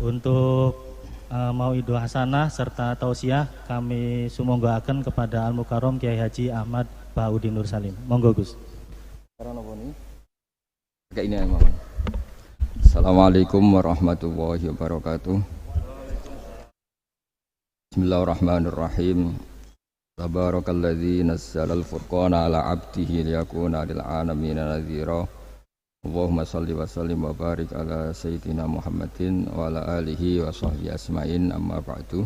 Untuk Mauidul Hasanah serta tausiah kami sumanggaken kepada Al Mukarrom Kiai Haji Ahmad Baudin Nur Salim. Monggo Gus. Assalamualaikum warahmatullahi wabarakatuh. Bismillahirrahmanirrahim. Tabarakalladzi nazzalal furqana ala 'abdihi liyakuna lil 'alamina nadhira. Allahumma shalli wa sallim wa barik ala sayyidina Muhammadin wa ala alihi wa sahbihi asma'in, amma ba'du.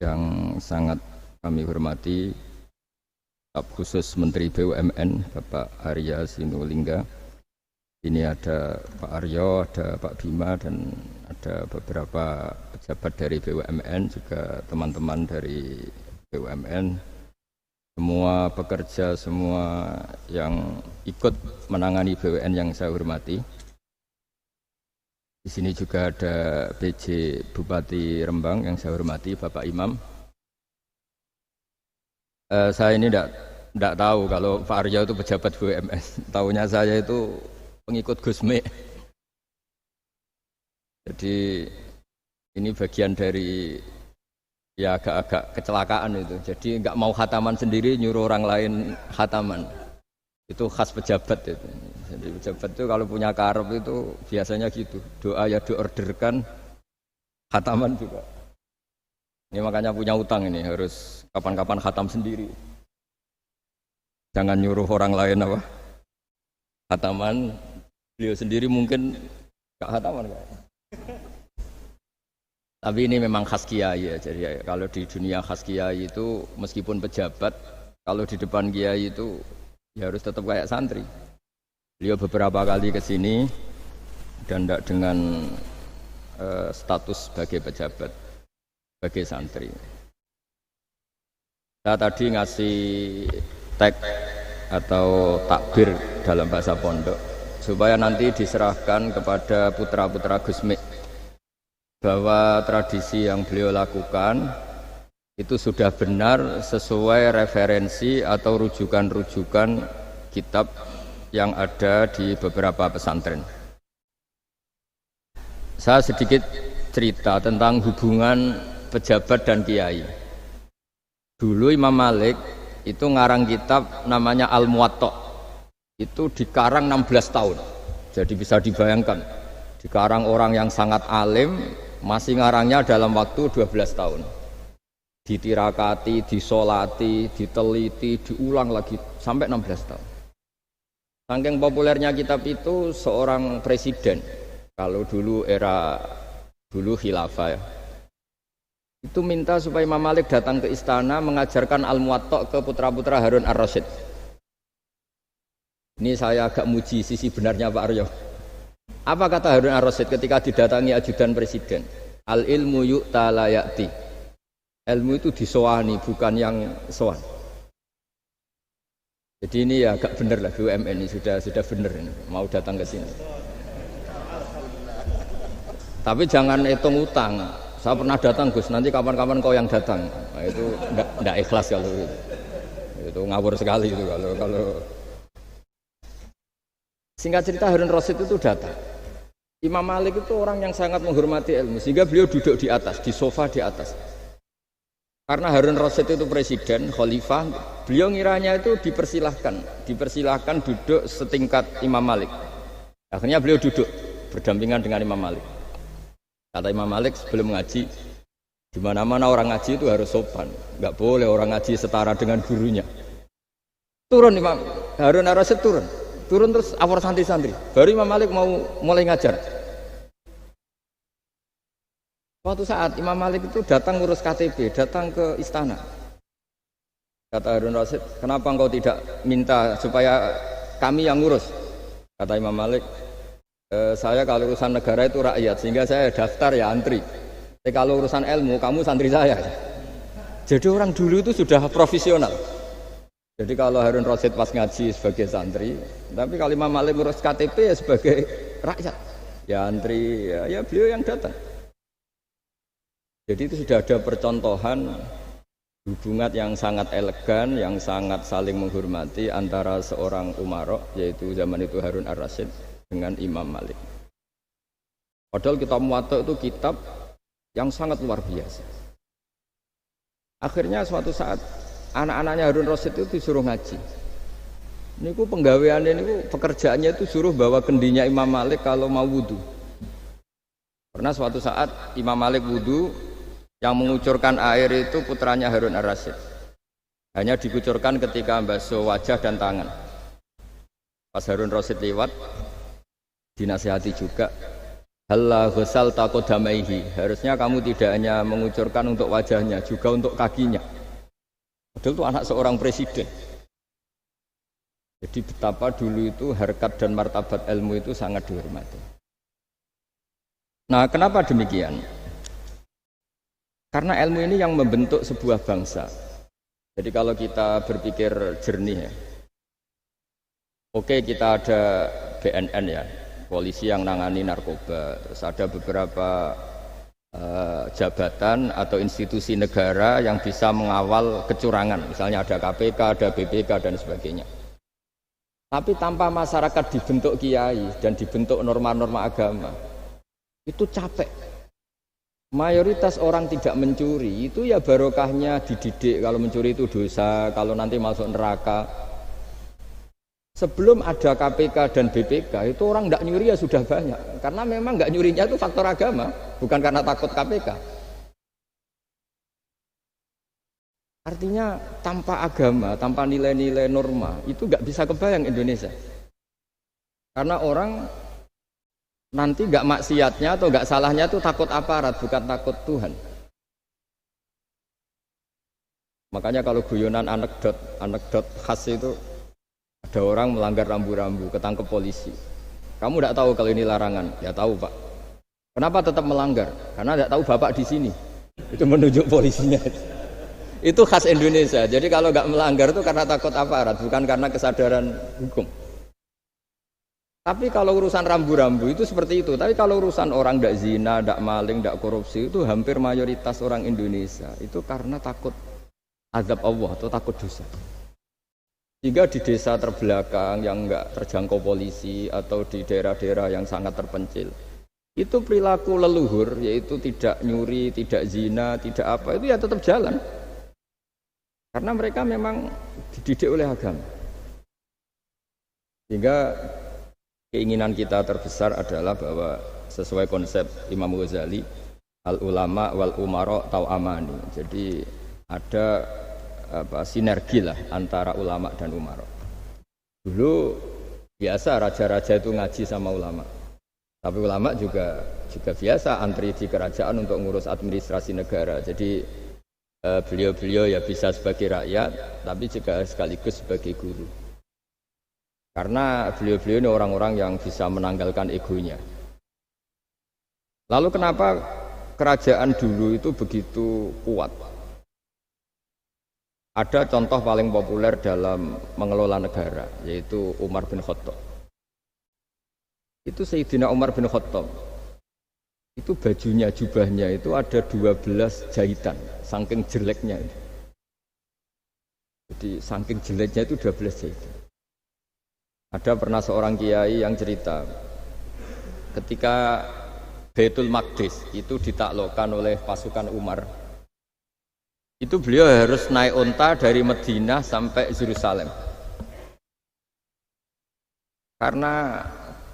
Yang sangat kami hormati Staf Khusus Menteri BUMN Bapak Arya Sinulinga. Ini ada Pak Aryo, ada Pak Bima, dan ada beberapa pejabat dari BUMN, juga teman-teman dari BUMN. Semua pekerja, semua yang ikut menangani BUMN yang saya hormati. Di sini juga ada PJ Bupati Rembang yang saya hormati, Bapak Imam. Saya ini tidak tahu kalau Pak Aryo itu pejabat BUMN. Tahunya saya itu pengikut Gusmi. Jadi ini bagian dari ya agak-agak kecelakaan itu. Jadi nggak mau khataman sendiri, nyuruh orang lain khataman. Itu khas pejabat itu. Jadi pejabat itu kalau punya karep itu biasanya gitu. Doa ya diorderkan, khataman juga. Ini makanya punya utang ini, harus kapan-kapan khatam sendiri. Jangan nyuruh orang lain apa khataman, beliau sendiri mungkin nggak khataman kan. Tapi ini memang khas kiai ya. Jadi kalau di dunia khas kiai itu meskipun pejabat, kalau di depan kiai itu ya harus tetap kayak santri. Beliau beberapa kali ke sini dan tidak dengan status sebagai pejabat, sebagai santri. Saya tadi ngasih tag atau takbir dalam bahasa pondok supaya nanti diserahkan kepada putra-putra Gusmi, bahwa tradisi yang beliau lakukan itu sudah benar sesuai referensi atau rujukan-rujukan kitab yang ada di beberapa pesantren. Saya sedikit cerita tentang hubungan pejabat dan kiai. Dulu Imam Malik itu ngarang kitab namanya Al-Muwatta. Itu dikarang 16 tahun. Jadi bisa dibayangkan, dikarang orang yang sangat alim, masih ngarangnya dalam waktu 12 tahun. Ditirakati, disolati, diteliti, diulang lagi sampai 16 tahun. Saking populernya kitab itu, seorang presiden, kalau dulu era khilafah ya, itu minta supaya Imam Malik datang ke istana mengajarkan Al-Muwatta ke putra-putra Harun Ar-Rasyid. Ini saya agak muji sisi benarnya Pak Aryo. Apa kata Harun Ar-Rasyid ketika didatangi ajudan presiden? Al-ilmu yu'ta la ya'ti. Ilmu itu disowani, bukan yang sowan. Jadi ini ya agak benar lah, BUMN ini sudah benar ini, mau datang ke sini. Tapi jangan hitung utang. Saya pernah datang Gus, nanti kapan-kapan kau yang datang. Nah, itu enggak ikhlas kalau itu. Itu ngawur sekali itu kalau. Singkat cerita, Harun Ar-Rasyid itu datang. Imam Malik itu orang yang sangat menghormati ilmu, sehingga beliau duduk di atas, di sofa di atas. Karena Harun Ar-Rasyid itu presiden, khalifah, beliau ngiranya itu dipersilahkan duduk setingkat Imam Malik. Akhirnya beliau duduk berdampingan dengan Imam Malik. Kata Imam Malik sebelum ngaji, di mana-mana orang ngaji itu harus sopan, nggak boleh orang ngaji setara dengan gurunya. Turun Imam Harun Ar-Rasyid turun terus awor santri-santri. Baru Imam Malik mau mulai ngajar. Suatu saat Imam Malik itu datang ngurus KTP, datang ke istana. Kata Harun Ar-Rasyid, kenapa engkau tidak minta supaya kami yang ngurus? Kata Imam Malik, saya kalau urusan negara itu rakyat, sehingga saya daftar ya antri. Tapi kalau urusan ilmu, kamu santri saya. Jadi orang dulu itu sudah profesional. Jadi kalau Harun Ar-Rasyid pas ngaji sebagai santri, tapi kalau Imam Malik ngurus KTP ya sebagai rakyat. Ya antri, ya beliau yang datang. Jadi itu sudah ada percontohan hubungan yang sangat elegan, yang sangat saling menghormati antara seorang umara, yaitu zaman itu Harun Ar-Rasyid, dengan Imam Malik. Padahal kitab Muwatta itu kitab yang sangat luar biasa. Akhirnya suatu saat anak-anaknya Harun Rasid itu disuruh ngaji. Niku penggaweannya niku pekerjaannya itu suruh bawa kendinya Imam Malik kalau mau wudu. Karena suatu saat Imam Malik wudu, yang mengucurkan air itu putranya Harun Ar-Rasyid. Hanya dikucurkan ketika membasuh wajah dan tangan. Pas Harun Rasyid lewat, dinasihati juga, halla ghusal taqaddamaihi. Harusnya kamu tidak hanya mengucurkan untuk wajahnya, juga untuk kakinya. Padahal itu anak seorang presiden. Jadi betapa dulu itu harkat dan martabat ilmu itu sangat dihormati. Nah, kenapa demikian? Karena ilmu ini yang membentuk sebuah bangsa. Jadi kalau kita berpikir jernih ya. Oke, kita ada BNN ya, polisi yang nangani narkoba. Terus ada beberapa jabatan atau institusi negara yang bisa mengawal kecurangan. Misalnya ada KPK, ada BPK dan sebagainya. Tapi tanpa masyarakat dibentuk kiai dan dibentuk norma-norma agama, itu capek. Mayoritas orang tidak mencuri, itu ya barokahnya dididik kalau mencuri itu dosa, kalau nanti masuk neraka. Sebelum ada KPK dan BPK, itu orang tidak nyuri ya sudah banyak. Karena memang nggak nyurinya itu faktor agama, bukan karena takut KPK. Artinya tanpa agama, tanpa nilai-nilai norma, itu nggak bisa kebayang Indonesia. Karena orang nanti nggak maksiatnya atau nggak salahnya itu takut aparat, bukan takut Tuhan. Makanya kalau guyonan anekdot khas itu, ada orang melanggar rambu-rambu, ketangkep polisi. Kamu tidak tahu kalau ini larangan? Ya tahu Pak. Kenapa tetap melanggar? Karena tidak tahu Bapak di sini. Itu menunjuk polisinya. Itu khas Indonesia. Jadi kalau nggak melanggar itu karena takut aparat, bukan karena kesadaran hukum. Tapi kalau urusan rambu-rambu itu seperti itu. Tapi kalau urusan orang tidak zina, tidak maling, tidak korupsi, itu hampir mayoritas orang Indonesia itu karena takut azab Allah atau takut dosa. Sehingga di desa terbelakang yang nggak terjangkau polisi atau di daerah-daerah yang sangat terpencil, itu perilaku leluhur, yaitu tidak nyuri, tidak zina, tidak apa, itu ya tetap jalan. Karena mereka memang dididik oleh agama. Sehingga keinginan kita terbesar adalah bahwa sesuai konsep Imam Ghazali, al-ulama wal umara tau'amani. Jadi ada sinergi lah antara ulama dan umara. Dulu biasa raja-raja itu ngaji sama ulama. Tapi ulama juga biasa antri di kerajaan untuk ngurus administrasi negara. Jadi beliau-beliau ya bisa sebagai rakyat, tapi juga sekaligus sebagai guru. Karena beliau-beliau ini orang-orang yang bisa menanggalkan egonya. Lalu kenapa kerajaan dulu itu begitu kuat? Ada contoh paling populer dalam mengelola negara, yaitu Umar bin Khattab. Itu Sayyidina Umar bin Khattab. Itu bajunya, jubahnya itu ada 12 jahitan, saking jeleknya. Jadi saking jeleknya itu 12 jahitan. Ada pernah seorang kiai yang cerita, ketika Baitul Maqdis itu ditaklukkan oleh pasukan Umar, itu beliau harus naik unta dari Madinah sampai Yerusalem. Karena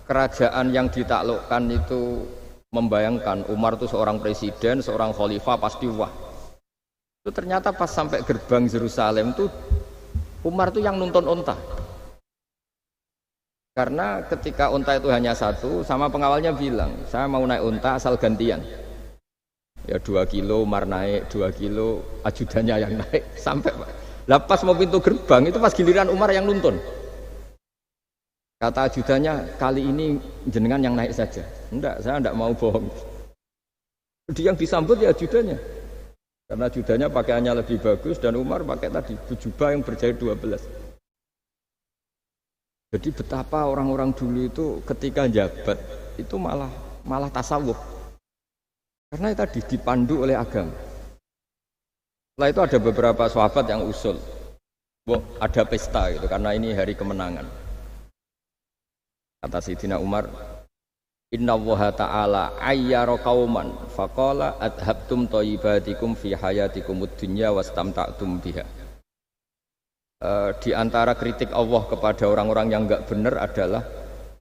kerajaan yang ditaklukkan itu membayangkan Umar itu seorang presiden, seorang khalifah, pasti wah. Itu ternyata pas sampai gerbang Yerusalem itu Umar itu yang nuntun unta. Karena ketika unta itu hanya satu, sama pengawalnya bilang, saya mau naik unta asal gantian. Ya 2 kilo Umar naik, 2 kilo ajudannya yang naik, sampai pas mau pintu gerbang itu pas giliran Umar yang nuntun. Kata ajudannya, kali ini jenengan yang naik saja. Enggak, saya enggak mau bohong. Dia yang disambut ya ajudannya. Karena ajudannya pakaiannya lebih bagus dan Umar pakai tadi jubah yang berjahit 12. Jadi betapa orang-orang dulu itu ketika jabat itu malah tasawuf. Karena tadi dipandu oleh agama. Setelah itu ada beberapa sahabat yang usul, ada pesta gitu karena ini hari kemenangan. Kata Sayyidina Umar, Inna Allaha ta'ala ayyara qauman faqala adhabtum thayyibatikum fi hayatikumud dunya wastamta'tum biha. Di antara kritik Allah kepada orang-orang yang enggak benar adalah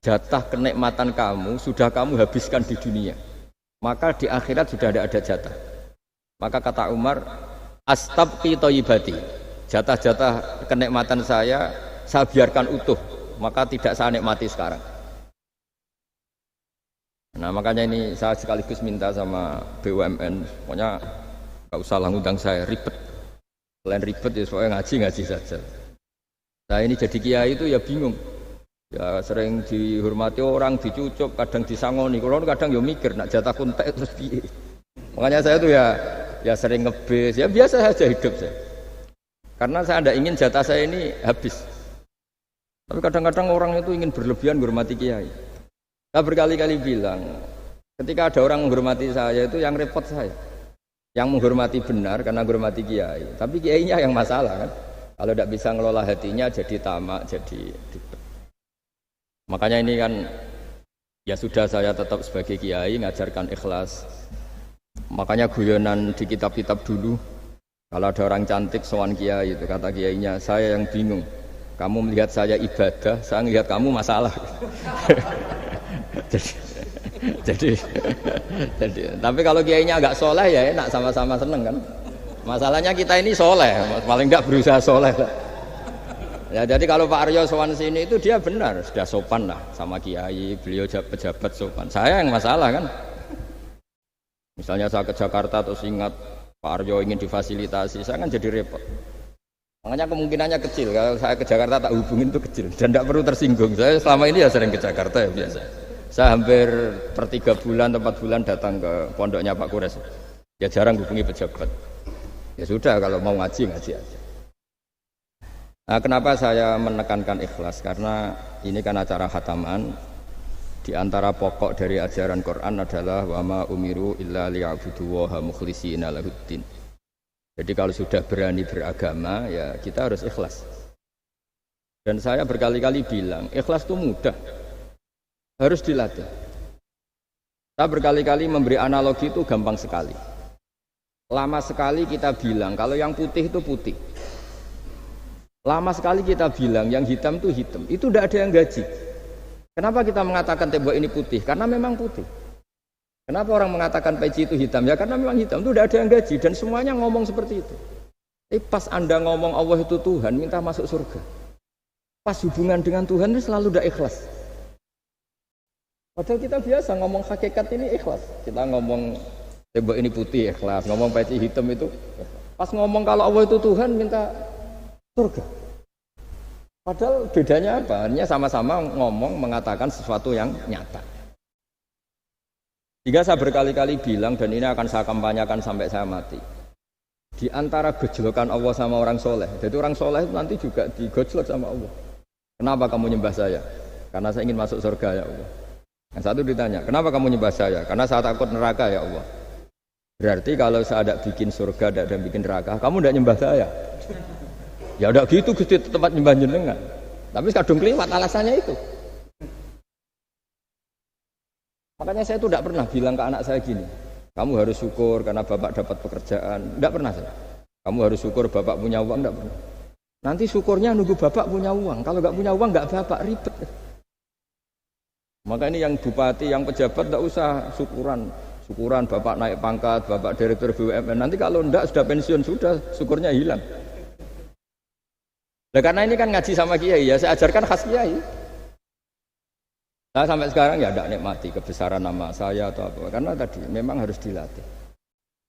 jatah kenikmatan kamu sudah kamu habiskan di dunia, maka di akhirat sudah tidak ada jatah. Maka kata Umar, astabqi thayyibati, jatah-jatah kenikmatan saya biarkan utuh, maka tidak saya nikmati sekarang. Nah makanya ini saya sekaligus minta sama BUMN, pokoknya nggak usah ngundang saya ribet, selain ribet ya soalnya ngaji saja. Nah ini jadi kiai itu ya bingung, ya sering dihormati orang, dicucuk, kadang disangoni, kalau kadang ya mikir nak jatah kuntek terus piye. Makanya saya tuh ya sering ngebis, ya biasa saja hidup saya, karena saya tidak ingin jatah saya ini habis. Tapi kadang-kadang orang itu ingin berlebihan menghormati kiai. Saya berkali-kali bilang, ketika ada orang menghormati saya itu yang repot saya, yang menghormati benar karena menghormati kiai, tapi kiainya yang masalah kan. Kalau tidak bisa ngelola hatinya jadi tamak, jadi ribet. Makanya ini kan ya sudah, saya tetap sebagai kiai ngajarkan ikhlas. Makanya guyonan di kitab-kitab dulu, kalau ada orang cantik sowan kiai itu kata kiainya, saya yang bingung. Kamu melihat saya ibadah, saya melihat kamu masalah. jadi tapi kalau kiainya agak soleh ya enak, sama-sama seneng kan. Masalahnya kita ini soleh, paling enggak berusaha soleh. Ya jadi kalau Pak Aryo sowan sini itu dia benar, sudah sopan lah sama kiai, beliau pejabat sopan. Saya yang masalah kan. Misalnya saya ke Jakarta terus ingat Pak Aryo ingin difasilitasi, saya kan jadi repot. Makanya kemungkinannya kecil, kalau saya ke Jakarta tak hubungin itu kecil dan tidak perlu tersinggung. Saya selama ini ya sering ke Jakarta ya biasa. Saya hampir per 3 bulan, 4 bulan datang ke pondoknya Pak Kures. Ya jarang hubungi pejabat. Ya sudah, kalau mau ngaji aja. Nah, kenapa saya menekankan ikhlas? Karena ini kan acara khataman. Di antara pokok dari ajaran Quran adalah wa ma umiru illa liya'budullaha mukhlishina lahuddin. Jadi kalau sudah berani beragama ya kita harus ikhlas. Dan saya berkali-kali bilang ikhlas itu mudah, harus dilatih. Saya berkali-kali memberi analogi itu gampang sekali. Lama sekali kita bilang kalau yang putih itu putih. Lama sekali kita bilang yang hitam itu hitam. Itu tidak ada yang gaji. Kenapa kita mengatakan tembok ini putih? Karena memang putih. Kenapa orang mengatakan peci itu hitam? Ya karena memang hitam, itu tidak ada yang gaji dan semuanya ngomong seperti itu. Tapi pas Anda ngomong Allah itu Tuhan, minta masuk surga. Pas hubungan dengan Tuhan itu selalu tidak ikhlas. Padahal kita biasa ngomong hakikat ini ikhlas. Kita ngomong tembok ini putih ikhlas, ngomong peci hitam itu. Pas ngomong kalau Allah itu Tuhan, minta surga. Padahal bedanya apa? Hanya sama-sama ngomong mengatakan sesuatu yang nyata. Jika saya berkali-kali bilang dan ini akan saya kampanyakan sampai saya mati. Di antara gejolokan Allah sama orang soleh. Jadi orang soleh itu nanti juga digojlok sama Allah. Kenapa kamu nyembah saya? Karena saya ingin masuk surga ya Allah. Yang satu ditanya, kenapa kamu nyembah saya? Karena saya takut neraka ya Allah. Berarti kalau saya ada bikin surga, ada bikin neraka, kamu tidak nyembah saya. Ya udah gitu Gusti, tempat nyembah jenengan. Tapi kadung keliwat alasannya itu. Makanya saya itu tidak pernah bilang ke anak saya gini, kamu harus syukur karena bapak dapat pekerjaan. Tidak pernah saya. Kamu harus syukur bapak punya uang, tidak pernah. Nanti syukurnya nunggu bapak punya uang. Kalau nggak punya uang nggak bapak, ribet. Maka ini yang bupati, yang pejabat tidak usah syukuran bapak naik pangkat, bapak direktur BUMN. Nanti kalau enggak sudah pensiun, sudah syukurnya hilang. Nah, karena ini kan ngaji sama kiai ya, saya ajarkan khas kiai. Nah sampai sekarang ya tidak nikmati kebesaran nama saya atau apa, karena tadi memang harus dilatih.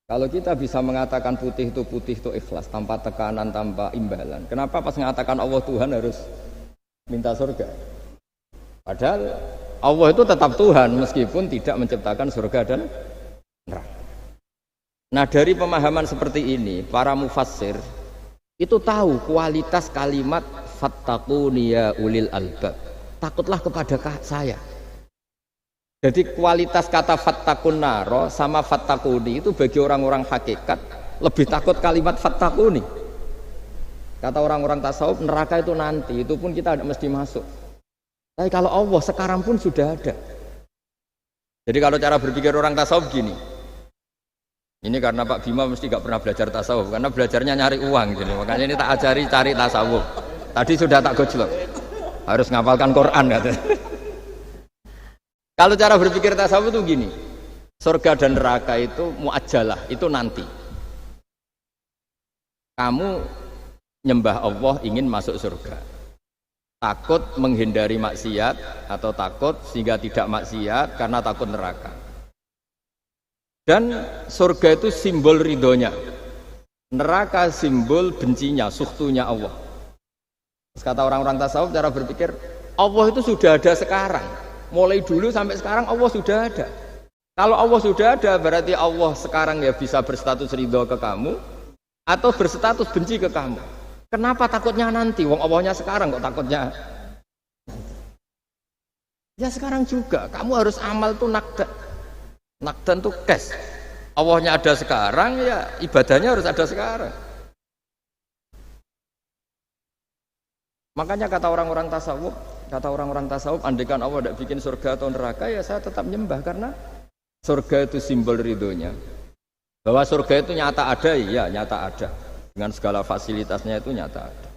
Kalau kita bisa mengatakan putih itu ikhlas, tanpa tekanan, tanpa imbalan. Kenapa pas mengatakan Allah Tuhan harus minta surga? Padahal Allah itu tetap Tuhan meskipun tidak menciptakan surga dan neraka. Nah dari pemahaman seperti ini, para mufassir itu tahu kualitas kalimat fattaquni ya ulil albab. Takutlah kepada saya. Jadi kualitas kata fattaqun naro sama fattaquni itu bagi orang-orang hakikat lebih takut kalimat fattaquni. Kata orang-orang tasawuf neraka itu nanti, itu pun kita tidak mesti masuk. Tapi kalau Allah sekarang pun sudah ada. Jadi kalau cara berpikir orang tasawuf gini, ini karena Pak Bima mesti gak pernah belajar tasawuf, karena belajarnya nyari uang gitu. Makanya ini tak ajari cari tasawuf. Tadi sudah tak gojlok, harus ngapalkan Quran katanya. Kalau cara berpikir tasawuf itu gini, surga dan neraka itu muajjalah, itu nanti. Kamu nyembah Allah ingin masuk surga, takut menghindari maksiat atau takut sehingga tidak maksiat karena takut neraka. Dan surga itu simbol ridhonya, neraka simbol bencinya, sukhtunya Allah. Terus kata orang-orang tasawuf cara berpikir, Allah itu sudah ada sekarang, mulai dulu sampai sekarang Allah sudah ada. Kalau Allah sudah ada berarti Allah sekarang ya bisa berstatus ridho ke kamu atau berstatus benci ke kamu. Kenapa takutnya nanti? Wong Allahnya sekarang kok takutnya? Ya sekarang juga. Kamu harus amal tuh nakdan. Nakdan tuh cash. Allahnya ada sekarang, ya ibadahnya harus ada sekarang. Makanya kata orang-orang tasawuf, andaikan Allah tidak bikin surga atau neraka, ya saya tetap nyembah karena surga itu simbol ridhonya. Bahwa surga itu nyata ada, ya nyata ada. Dengan segala fasilitasnya itu nyata ada.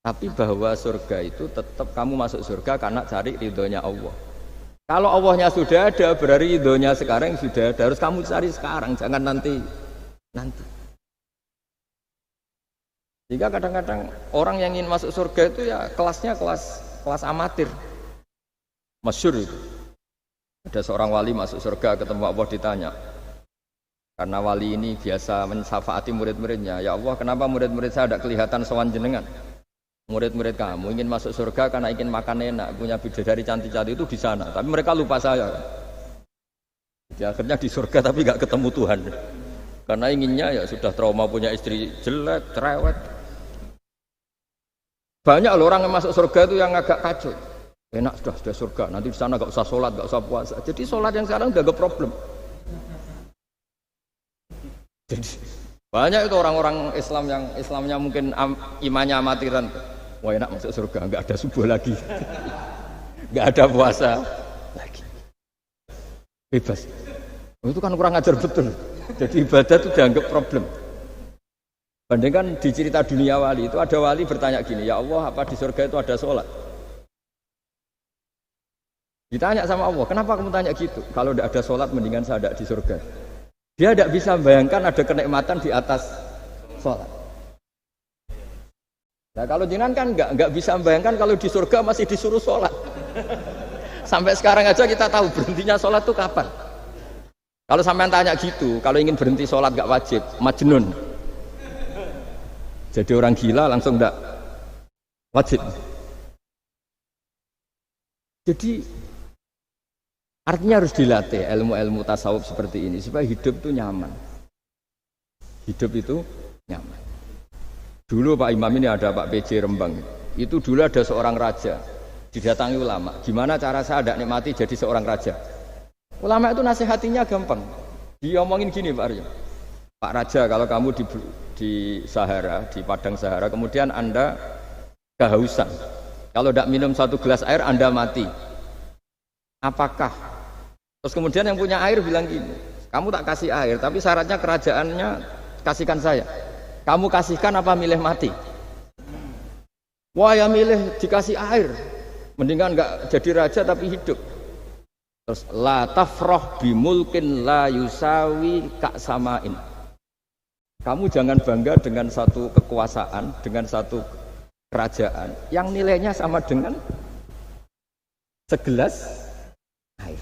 Tapi bahwa surga itu tetap kamu masuk surga karena cari ridhonya Allah. Kalau Allahnya sudah ada, berarti ridhonya sekarang sudah ada. Harus kamu cari sekarang, jangan nanti. Jika kadang-kadang orang yang ingin masuk surga itu ya kelasnya kelas amatir. Masyhur itu. Ada seorang wali masuk surga ketemu Allah ditanya. Karena wali ini biasa mensyafaati murid-muridnya. Ya Allah, kenapa murid-murid saya tidak kelihatan sowan jenengan? Murid-murid kamu ingin masuk surga karena ingin makan enak, punya bidadari cantik-cantik itu di sana. Tapi mereka lupa saya. Jadi akhirnya di surga tapi nggak ketemu Tuhan. Karena inginnya ya sudah trauma punya istri jelek, cerewet. Banyak loh orang yang masuk surga itu yang agak kacau. Enak sudah surga, nanti di sana nggak usah sholat, nggak usah puasa. Jadi sholat yang sekarang udah gak problem. Jadi banyak itu orang-orang Islam yang Islamnya mungkin imannya amatiran. Wah enak masuk surga, nggak ada subuh lagi, nggak ada puasa lagi, bebas. Itu kan kurang ajar betul. Jadi ibadah itu dianggap problem. Bandingkan di cerita dunia wali itu ada wali bertanya gini, ya Allah apa di surga itu ada sholat? Ditanya sama Allah, kenapa kamu tanya gitu? Kalau tidak ada sholat mendingan saya ada di surga. Dia tidak bisa bayangkan ada kenikmatan di atas sholat. Nah kalau jenengan kan nggak bisa membayangkan kalau di surga masih disuruh sholat. Sampai sekarang aja kita tahu berhentinya sholat itu kapan. Kalau sampean tanya gitu, kalau ingin berhenti sholat nggak wajib, majnun. Jadi orang gila langsung nggak wajib. Jadi artinya harus dilatih ilmu-ilmu tasawuf seperti ini supaya hidup itu nyaman. Hidup itu nyaman. Dulu Pak Imam ini ada Pak PJ Rembang. Itu dulu ada seorang raja didatangi ulama. Gimana cara saya tidak nikmati jadi seorang raja? Ulama nasihatinya gampang. Diomongin gini Pak Aryo. Pak Raja, kalau kamu di Sahara, di padang Sahara, kemudian Anda kehausan. Kalau tidak minum satu gelas air Anda mati. Apakah? Terus kemudian yang punya air bilang gini, kamu tak kasih air, tapi syaratnya kerajaannya kasihkan saya. Kamu kasihkan apa milih mati? Wah ya milih dikasih air. Mendingan nggak jadi raja tapi hidup. Terus la tafrah bimulkin la yusawi kak samain. Kamu jangan bangga dengan satu kekuasaan, dengan satu kerajaan yang nilainya sama dengan segelas air.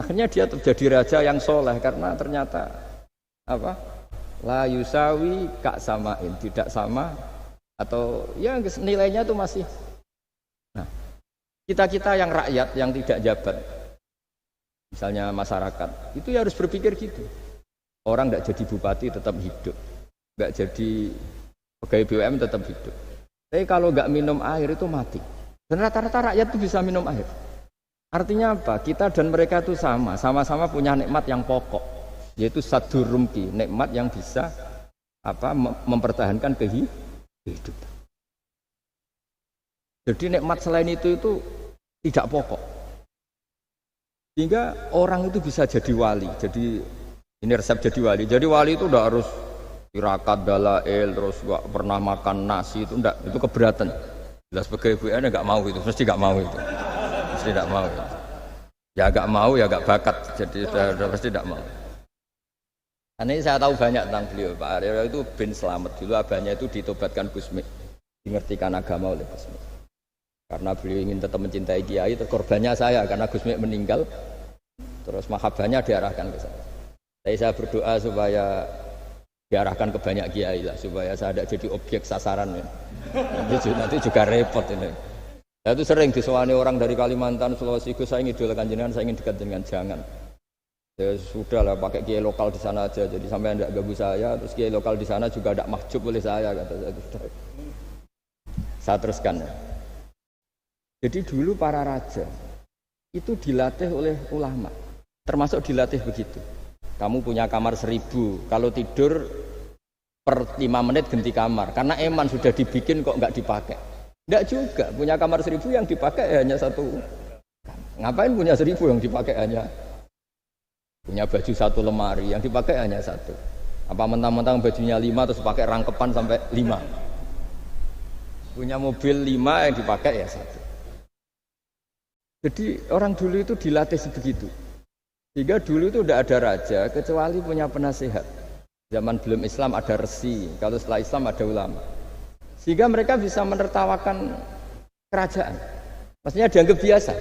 Akhirnya dia terjadi raja yang soleh karena ternyata apa? La yusawi kak samain, tidak sama atau ya nilainya itu masih. Nah, kita yang rakyat yang tidak jabat, misalnya masyarakat, itu ya harus berpikir gitu. Orang tidak jadi bupati tetap hidup, nggak jadi pegawai BUMN tetap hidup. Tapi kalau nggak minum air itu mati. Dan rata-rata rakyat itu bisa minum air. Artinya apa? Kita dan mereka itu sama-sama punya nikmat yang pokok. Yaitu sadur rumki, nikmat yang bisa mempertahankan kehidupan. Jadi nikmat selain itu tidak pokok. Sehingga orang itu bisa jadi wali. Jadi ini resep jadi wali. Jadi wali itu udah harus tirakat dalail, terus gak pernah makan nasi, itu enggak, itu keberatan. Jelas sebagai ibu anda nggak mau itu, mesti nggak mau itu, mesti nggak mau. Ya nggak mau, ya nggak bakat, jadi sudah pasti nggak mau. Karena ini saya tahu banyak tentang beliau. Pak Aryo itu bin selamat dulu, abahnya itu ditobatkan Gusmi, dimengertikan agama oleh Gusmi. Karena beliau ingin tetap mencintai kiai, korbannya saya karena Gusmi meninggal, terus mahabbahnya diarahkan ke saya. Tapi saya berdoa supaya diarahkan ke banyak kiai lah, supaya saya tidak jadi objek sasaran ya. Nanti juga repot ini. Saya itu sering disewani orang dari Kalimantan, Sulawesi, saya ingin idolakan jenengan, saya ingin dekat dengan jangan. Ya sudah lah, pakai kiai lokal di sana aja, jadi sampai tidak ganggu saya. Terus kiai lokal di sana juga tidak mahjub oleh saya, kata saya. Saya teruskan. Jadi dulu para raja itu dilatih oleh ulama, termasuk dilatih begitu. Kamu punya kamar 1000, kalau tidur per 5 menit ganti kamar, karena eman sudah dibikin kok nggak dipakai. Nggak juga, punya kamar 1000 yang dipakai hanya 1. Ngapain punya 1000 yang dipakai hanya, punya baju 1 lemari yang dipakai hanya 1. Apa mentang-mentang bajunya 5 terus pakai rangkepan sampai 5. Punya mobil 5 yang dipakai ya 1. Jadi orang dulu itu dilatih sebegitu. Sehingga dulu itu tidak ada raja kecuali punya penasehat. Zaman belum Islam ada resi, kalau setelah Islam ada ulama. Sehingga mereka bisa menertawakan kerajaan. Maksudnya dianggap biasa.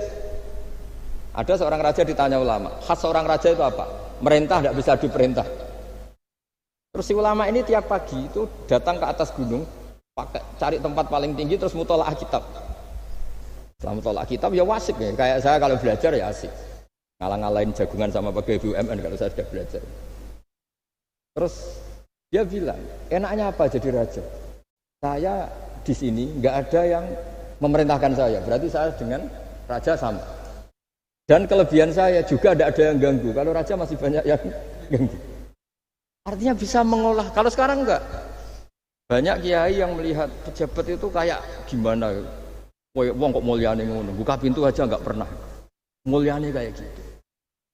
Ada seorang raja ditanya ulama, khas seorang raja itu apa? Merintah tidak bisa diperintah. Terus si ulama ini tiap pagi itu datang ke atas gunung, cari tempat paling tinggi terus mutolaah kitab. Setelah mutolaah kitab ya wasik ya. Kayak saya kalau belajar ya asik. Ngalang-ngalain jagungan sama pegawai BUMN kalau saya sudah belajar. Terus dia bilang, enaknya apa jadi raja? Saya di sini nggak ada yang memerintahkan saya, berarti saya dengan raja sama. Dan kelebihan saya juga tidak ada yang ganggu. Kalau raja masih banyak yang ganggu. Artinya bisa mengolah. Kalau sekarang enggak. Banyak kiai yang melihat pejabat itu kayak gimana? Wong kok mulyane ngono, buka pintu aja nggak pernah. Mulyane kayak gitu.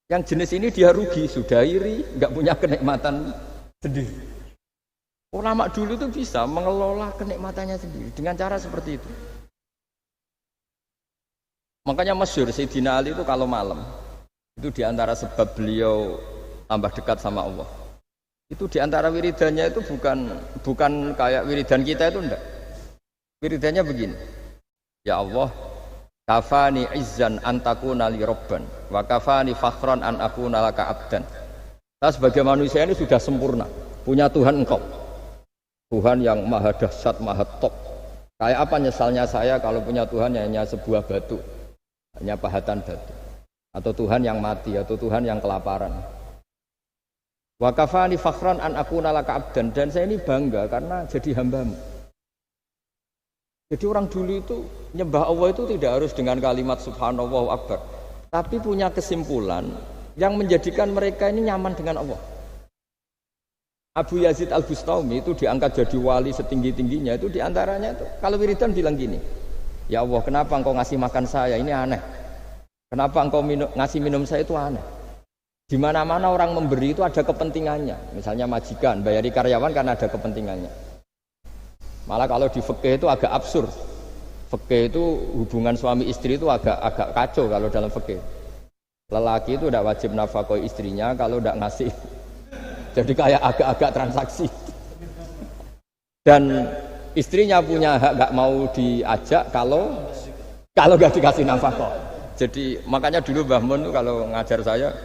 Yang jenis ini dia rugi, sudah iri, nggak punya kenikmatan sendiri. Ulama dulu itu bisa mengelola kenikmatannya sendiri dengan cara seperti itu. Makanya masyhur Sayyidina Ali itu kalau malam itu diantara sebab beliau tambah dekat sama Allah. Itu diantara wiridannya itu bukan kayak wiridan kita itu enggak. Wiridannya begini. Ya Allah, kafani izzan an takuna li rabban wa kafani fakhran an akuna laka abdan. Saya sebagai manusia ini sudah sempurna, punya Tuhan engkau. Tuhan yang maha dahsyat, maha top. Kayak apa nyesalnya saya kalau punya Tuhan yang hanya sebuah batu, hanya pahatan batu. Atau Tuhan yang mati, atau Tuhan yang kelaparan. Wa kafani fakhran an akuna laka abdan. Dan saya ini bangga karena jadi hambamu. Jadi orang dulu itu nyembah Allah itu tidak harus dengan kalimat subhanallah akbar, tapi punya kesimpulan yang menjadikan mereka ini nyaman dengan Allah. Abu Yazid Al-Bustami itu diangkat jadi wali setinggi-tingginya itu diantaranya itu kalau wiridan bilang gini, ya Allah kenapa engkau ngasih makan saya, ini aneh. Kenapa engkau ngasih minum saya itu aneh. Di mana-mana orang memberi itu ada kepentingannya. Misalnya majikan bayari karyawan karena ada kepentingannya. Malah kalau di fikih itu agak absurd. Fikih itu hubungan suami istri itu agak kacau kalau dalam fikih. Lelaki itu tidak wajib nafkah istrinya kalau tidak ngasih. Jadi kayak agak-agak transaksi. Dan istrinya punya hak nggak mau diajak kalau nggak dikasih nafkah. Jadi makanya dulu Mbah Mun itu kalau ngajar saya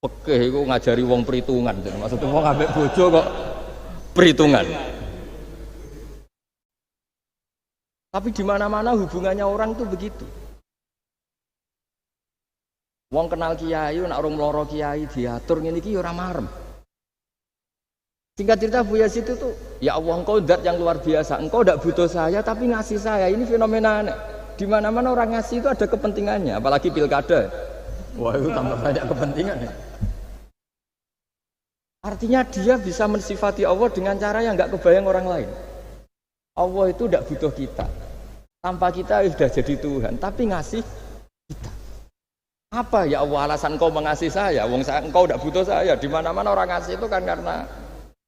fikih itu ngajari wong perhitungan. Maksudnya wong ambek bojo kok perhitungan. Tapi di mana-mana hubungannya orang itu begitu. Wong kenal kiai, nak orang meloro kiai diatur ngene iki ora marem. Singkat cerita Bu Yazid itu ya Allah engkau zat yang luar biasa. Engkau tidak butuh saya tapi ngasih saya. Ini fenomena aneh. Di mana-mana orang ngasih itu ada kepentingannya, apalagi pilkada. Wah, itu tambah banyak kepentingan. Artinya dia bisa mensifati Allah dengan cara yang enggak kebayang orang lain. Allah itu tidak butuh kita. Tanpa kita sudah jadi Tuhan, tapi ngasih kita. Apa ya Allah alasan kau mengasihi saya? Engkau tidak butuh saya. Di mana-mana orang ngasih itu kan karena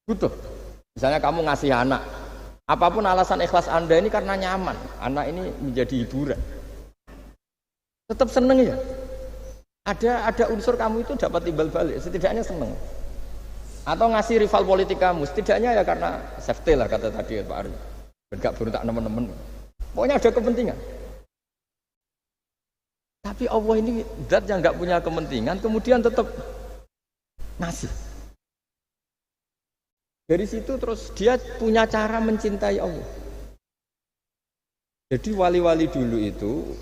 butuh. Misalnya kamu ngasih anak, apapun alasan ikhlas Anda ini karena nyaman. Anak ini menjadi hiburan. Tetap seneng ya. Ada unsur kamu itu dapat timbal balik. Setidaknya seneng. Atau ngasih rival politik kamu, setidaknya ya karena safety lah kata tadi Pak Aryo. Bergak berontak teman-teman. Pokoknya ada kepentingan. Tapi Allah ini zat yang nggak punya kepentingan, kemudian tetap ngasih. Dari situ terus dia punya cara mencintai Allah. Jadi wali-wali dulu itu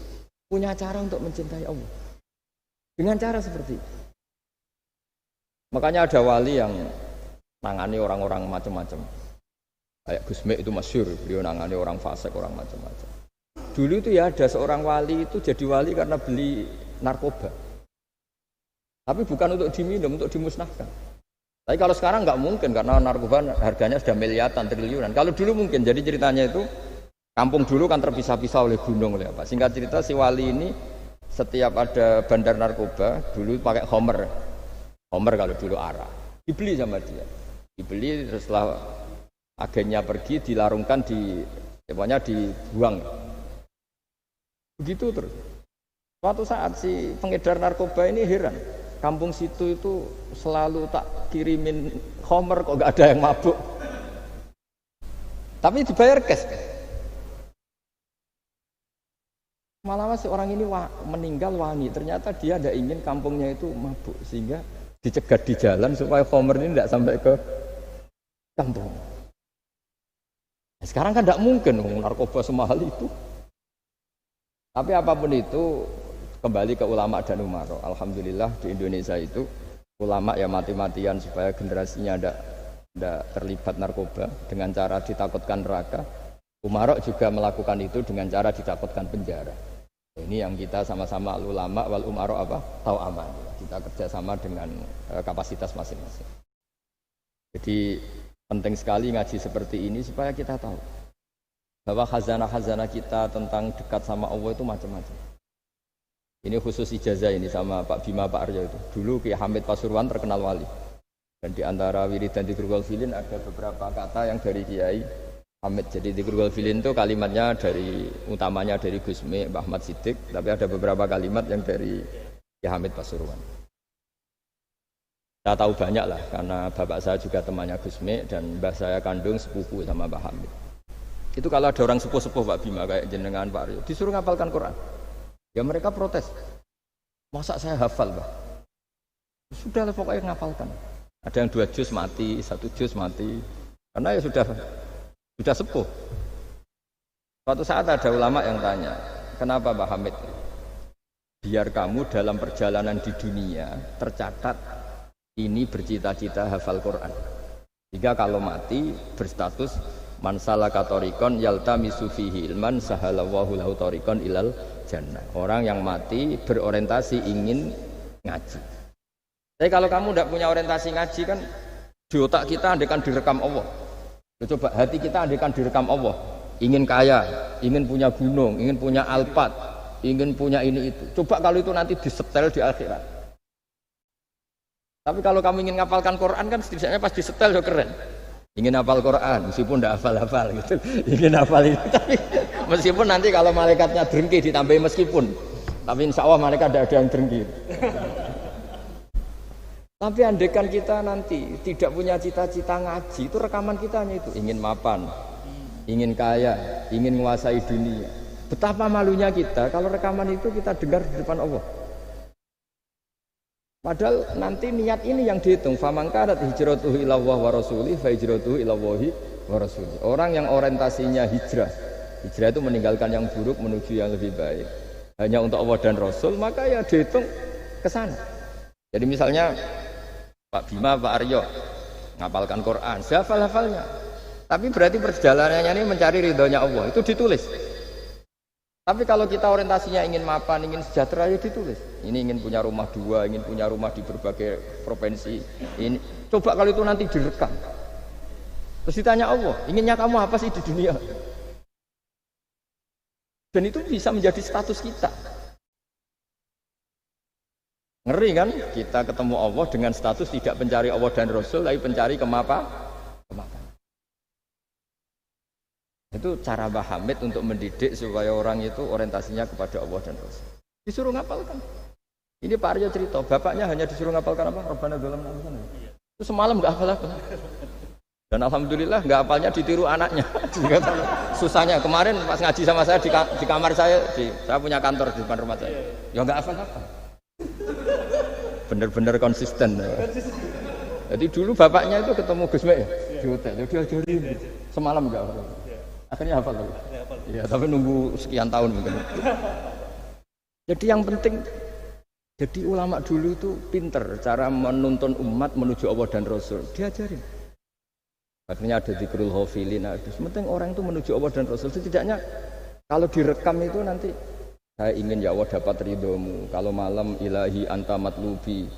punya cara untuk mencintai Allah. Dengan cara seperti itu. Makanya ada wali yang nangani orang-orang macam-macam. Kayak Gus Mek itu masyhur, beliau nangani orang fasik, orang macam-macam. Dulu itu ya ada seorang wali itu jadi wali karena beli narkoba. Tapi bukan untuk diminum, untuk dimusnahkan. Tapi kalau sekarang nggak mungkin karena narkoba harganya sudah miliaran, triliunan. Kalau dulu mungkin. Jadi ceritanya itu kampung dulu kan terpisah-pisah oleh gunung oleh apa. Singkat cerita si wali ini setiap ada bandar narkoba dulu pakai homer. Homer kalau dulu arah. Dibeli sama dia. Dibeli terus setelah agennya pergi dilarungkan pokoknya dibuang. Begitu terus. Suatu saat si pengedar narkoba ini heran. Kampung situ itu selalu tak kirimin homer kok gak ada yang mabuk. Tapi dibayar cash. Malah si orang ini meninggal wangi. Ternyata dia tidak ingin kampungnya itu mabuk sehingga dicegat di jalan supaya homer ini tidak sampai ke kampung. Sekarang kan tidak mungkin narkoba semahal itu. Tapi apapun itu kembali ke ulama dan umaro. Alhamdulillah di Indonesia itu ulama ya mati-matian supaya generasinya tidak terlibat narkoba dengan cara ditakutkan neraka. Umaro juga melakukan itu dengan cara ditakutkan penjara. Ini yang kita sama-sama ulama wal umaro tahu aman. Kita kerjasama dengan kapasitas masing-masing. Jadi penting sekali ngaji seperti ini supaya kita tahu bahwa khazanah-khazanah kita tentang dekat sama Allah itu macam-macam. Ini khusus ijazah ini sama Pak Bima, Pak Aryo itu. Dulu Ki Hamid Pasuruan terkenal wali. Dan di antara wirid dan Dzikrul Filin ada beberapa kata yang dari Kiai Hamid. Jadi Dzikrul Filin itu kalimatnya utamanya dari Gus Mek, Mbah Ahmad Siddiq, tapi ada beberapa kalimat yang dari Ki Hamid Pasuruan. Saya tahu banyak lah karena bapak saya juga temannya Gus Mek dan mbah saya kandung sepupu sama Mbah Hamid. Itu kalau ada orang sepuh-sepuh Pak Bima kayak jenengan Pak Aryo disuruh ngapalkan Quran, ya mereka protes. Masa saya hafal Pak? Sudah lah pokoknya ngapalkan. Ada yang 2 juz mati, 1 juz mati, karena ya sudah sepuh. Suatu saat ada ulama yang tanya, kenapa Pak Hamid? Biar kamu dalam perjalanan di dunia tercatat ini bercita-cita hafal Quran. Jika kalau mati berstatus man salaka thariqan yaltamisu fihi ilman sahalallahu lahu thariqan ilal jannah. Orang yang mati berorientasi ingin ngaji. Tapi kalau kamu tidak punya orientasi ngaji kan di otak kita andekan direkam Allah. Coba hati kita andekan direkam Allah. Ingin kaya, ingin punya gunung, ingin punya alpat, ingin punya ini itu. Coba kalau itu nanti disetel di akhirat. Tapi kalau kamu ingin ngapalkan Quran kan setidaknya pas disetel ya keren. Ingin hafal Quran, meskipun tidak hafal-hafal gitu. Ingin hafal itu, tapi meskipun nanti kalau malaikatnya drengki ditambahi meskipun. Tapi insya Allah malaikat tidak ada yang drengki. Tapi andekan kita nanti tidak punya cita-cita ngaji, itu rekaman kita hanya itu. Ingin mapan, ingin kaya, ingin menguasai dunia. Betapa malunya kita kalau rekaman itu kita dengar di depan Allah. Padahal nanti niat ini yang dihitung. Faman kanat hijratuhu ila Allah wa rasulih fa hijratuhu ila Allah wa rasulih. Orang yang orientasinya hijrah itu meninggalkan yang buruk menuju yang lebih baik. Hanya untuk Allah dan Rasul, maka ya dihitung ke sana. Jadi misalnya Pak Bima, Pak Aryo ngapalkan Quran, hafal-hafalnya. Tapi berarti perjalanannya ini mencari ridhonya Allah, itu ditulis. Tapi kalau kita orientasinya ingin mapan, ingin sejahtera, ya ditulis. Ini ingin punya rumah 2, ingin punya rumah di berbagai provinsi. Ini coba kalau itu nanti direkam. Terus ditanya Allah, inginnya kamu apa sih di dunia? Dan itu bisa menjadi status kita. Ngeri kan? Kita ketemu Allah dengan status tidak pencari Allah dan Rasul, tapi pencari kemapanan. Itu cara Mbah Hamid untuk mendidik supaya orang itu orientasinya kepada Allah dan Rasul. Disuruh ngapalkan. Ini Pak Aryo cerita, bapaknya hanya disuruh ngapalkan apa? Rabbana dzalamna anfusana. Itu semalam nggak hafal apa. Dan alhamdulillah nggak hafalnya ditiru anaknya. Susahnya kemarin pas ngaji sama saya di kamar saya punya kantor di depan rumah saya. Ya nggak hafal apa. Bener-bener konsisten. Jadi dulu bapaknya itu ketemu Gus Mek di hotel, dia ajarin semalam nggak hafal. Akhirnya hafal lagi. Ya, tapi nunggu sekian tahun mungkin. Jadi yang penting, jadi ulama dulu itu pinter cara menuntun umat menuju Allah dan Rasul. Diajarin. Akhirnya ada dzikrul ghafilin. Penting orang itu menuju Allah dan Rasul. Setidaknya kalau direkam itu nanti saya ingin ya Allah dapat ridhomu. Kalau malam ilahi anta matlubi.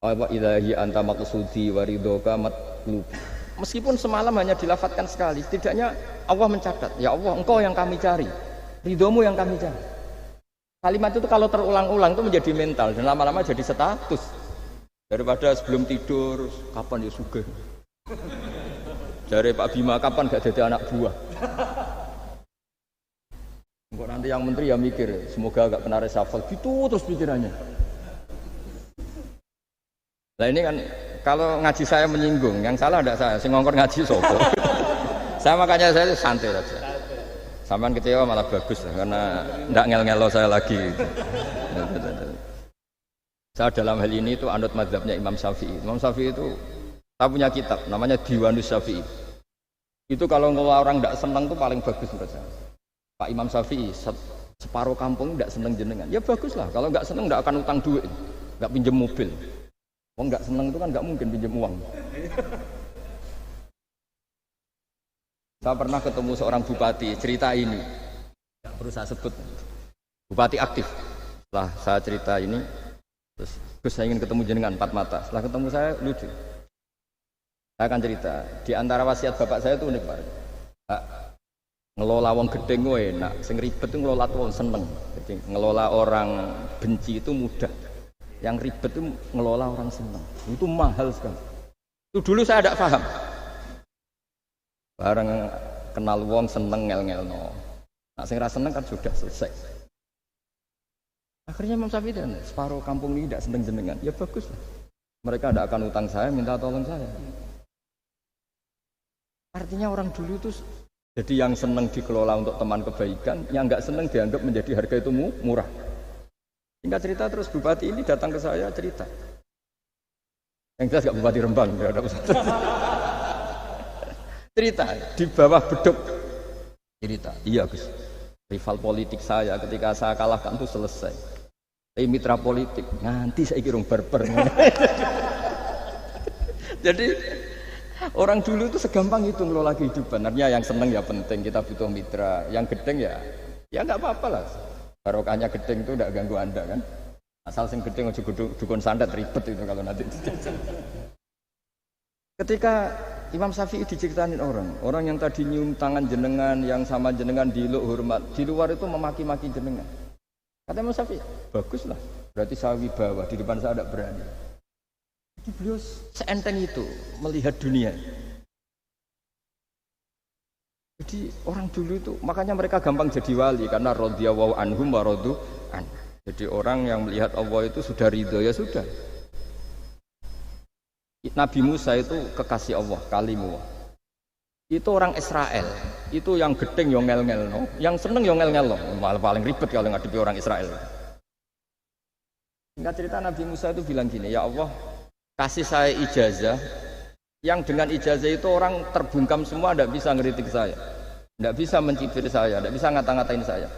Apa ilahi anta maqsudi wa ridhoka matlubi. Meskipun semalam hanya dilafatkan sekali, setidaknya Allah mencatat, ya Allah engkau yang kami cari, ridhomu yang kami cari. Kalimat itu kalau terulang-ulang itu menjadi mental dan lama-lama jadi status. Daripada sebelum tidur, kapan ya sugih. Dari Pak Bima, kapan gak jadi anak buah. Kok nanti yang menteri ya mikir, semoga gak kena reshuffle, gitu terus pikirannya. Nah ini kan kalau ngaji saya menyinggung, yang salah tidak saya, sing ngongkor ngaji sopo. Saya makanya saya santai saja. Sampean kecewa malah bagus karena tidak ngel-ngelo saya lagi. Saya dalam hal ini itu anut mazhabnya Imam Syafi'i. Imam Syafi'i itu saya punya kitab namanya Diwanus Syafi'i. Itu kalau orang tidak senang itu paling bagus menurut saya. Pak Imam Syafi'i separuh kampung tidak senang jenengan. Ya bagus lah. Kalau nggak senang tidak akan utang duit, nggak pinjam mobil. Oh nggak senang itu kan nggak mungkin pinjam uang. Saya pernah ketemu seorang bupati cerita ini, nggak perlu saya sebut. Bupati aktif. Setelah saya cerita ini, terus saya ingin ketemu jenengan empat mata. Setelah ketemu saya lucu. Saya akan cerita. Di antara wasiat bapak saya itu unik Pak. Ngelola wong gedeng gue enak. Sing ribet itu ngelola wong seneng. Jadi ngelola orang benci itu mudah. Yang ribet itu ngelola orang senang. Itu mahal sekali. Itu dulu saya tidak paham. Bareng kenal wong seneng ngel-ngelno. Nah sing ra seneng kan sudah selesai. Akhirnya Imam Syafi'i dan separuh kampung ini tidak seneng jenengan. Ya bagus lah. Mereka tidak akan utang saya, minta tolong saya. Artinya orang dulu itu jadi yang seneng dikelola untuk teman kebaikan, yang nggak seneng dianggap menjadi harga itu murah. Singkat cerita terus bupati ini datang ke saya cerita. Yang jelas gak bupati Rembang, ya ada cerita di bawah beduk. Cerita, iya Gus. Rival politik saya ketika saya kalahkan itu selesai. Tapi mitra politik nanti saya kira barber. Jadi orang dulu itu segampang itu ngelola kehidupan. Artinya yang seneng ya penting, kita butuh mitra. Yang gedeng ya nggak apa-apa lah. Barokahnya gedeng itu tidak ganggu anda kan. Asal sing gedeng aja dukun sandat ribet itu kalau nanti. Ketika Imam Syafi'i diceritain orang yang tadi nyium tangan jenengan, yang sama jenengan diluk hormat, di luar itu memaki-maki jenengan. Kata Imam Syafi'i, baguslah. Berarti saya wibawa, di depan saya tidak berani. Jadi beliau seenteng itu melihat dunia. Jadi orang dulu itu makanya mereka gampang jadi wali karena radhiyallahu anhum wa radu an. Jadi orang yang melihat Allah itu sudah ridho ya sudah. Nabi Musa itu kekasih Allah, kalimullah. Itu orang Israel. Itu yang gedeng yo ngel-ngelno, yang seneng yo ngel-ngelno. Malah paling ribet kalau ngadepi orang Israel. Singkat cerita Nabi Musa itu bilang gini, ya Allah, kasih saya ijazah. Yang dengan ijazah itu orang terbungkam semua tidak bisa ngeritik saya, tidak bisa mencibir saya, tidak bisa ngata-ngatain saya.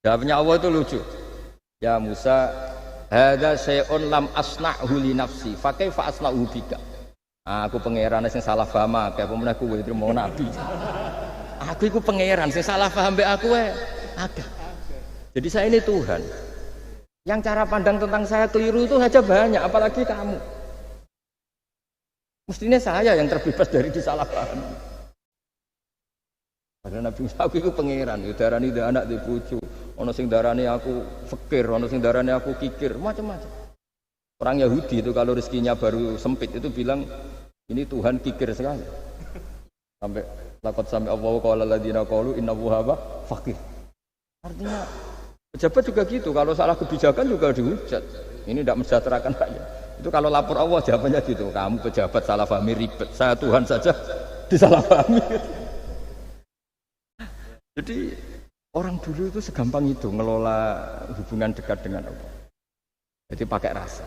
Jawabnya Allah itu lucu. Ya Musa, hadza syai'un lam asna'hu li nafsi, fa kaifa asna'hu bika. Aku pangeran sing salah paham akeh, apa meneh kowe trimo nabi. Aku iku pangeran sing salah paham mbek aku akeh. Jadi saya ini Tuhan. Yang cara pandang tentang saya keliru itu saja banyak, apalagi kamu. Mestinya saya yang terbebas dari disalahpahami. Karena Nabi Musa aku itu pangeran, udarani anak di pucu, ono sing darane aku fakir, ono sing darane aku kikir, macam-macam. Orang Yahudi itu kalau rezekinya baru sempit itu bilang ini Tuhan kikir sekali. Sampai takut sampai Allah qala alladziina qalu innahu huwa fakir. Artinya pejabat juga gitu, kalau salah kebijakan juga dihujat. Ini tidak mensejahterakan rakyat. Itu kalau lapor Allah jawabannya gitu, kamu pejabat salah pahami ribet, saya Tuhan saja disalahpahami. Jadi orang dulu itu segampang itu ngelola hubungan dekat dengan Allah. Jadi pakai rasa.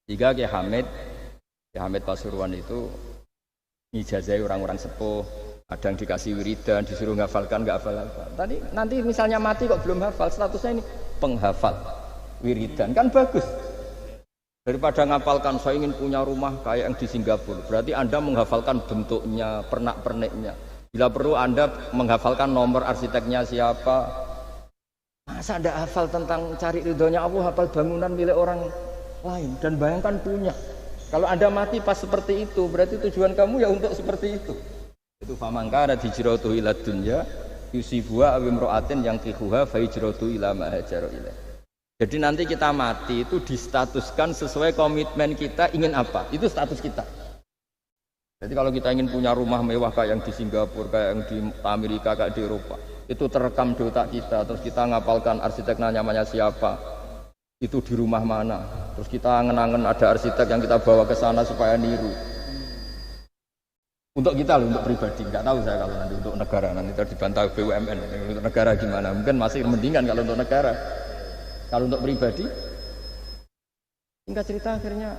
Jika Kiai Hamid Pasuruan itu ngijazai orang-orang sepuh, ada yang dikasih wiridan, disuruh ngafalkan, nggak hafal-hafal. Tadi nanti misalnya mati kok belum hafal, statusnya ini penghafal wiridan, kan bagus. Daripada ngapalkan, saya ingin punya rumah kayak yang di Singapura. Berarti Anda menghafalkan bentuknya, pernak-perniknya. Bila perlu Anda menghafalkan nomor arsiteknya siapa. Masa Anda hafal tentang cari ridhonya Allah, hafal bangunan milik orang lain. Dan bayangkan punya. Kalau Anda mati pas seperti itu, berarti tujuan kamu ya untuk seperti itu. Itu famangkana hijratuhu ila dunya yusifuha aw imra'atin yang kihuha fa hijratuhu ila ma hajara ilaih. Jadi nanti kita mati itu distatuskan sesuai komitmen kita ingin apa. Itu status kita. Jadi kalau kita ingin punya rumah mewah kayak yang di Singapura, kayak yang di Amerika, kayak di Eropa, itu terekam di otak kita. Terus kita ngapalkan arsiteknya namanya siapa, itu di rumah mana. Terus kita angen-angen ada arsitek yang kita bawa ke sana supaya niru. Untuk kita loh, untuk pribadi, nggak tahu saya kalau nanti untuk negara, nanti dibantah BUMN. Untuk negara gimana? Mungkin masih mendingan kalau untuk negara. Kalau untuk pribadi, singkat cerita akhirnya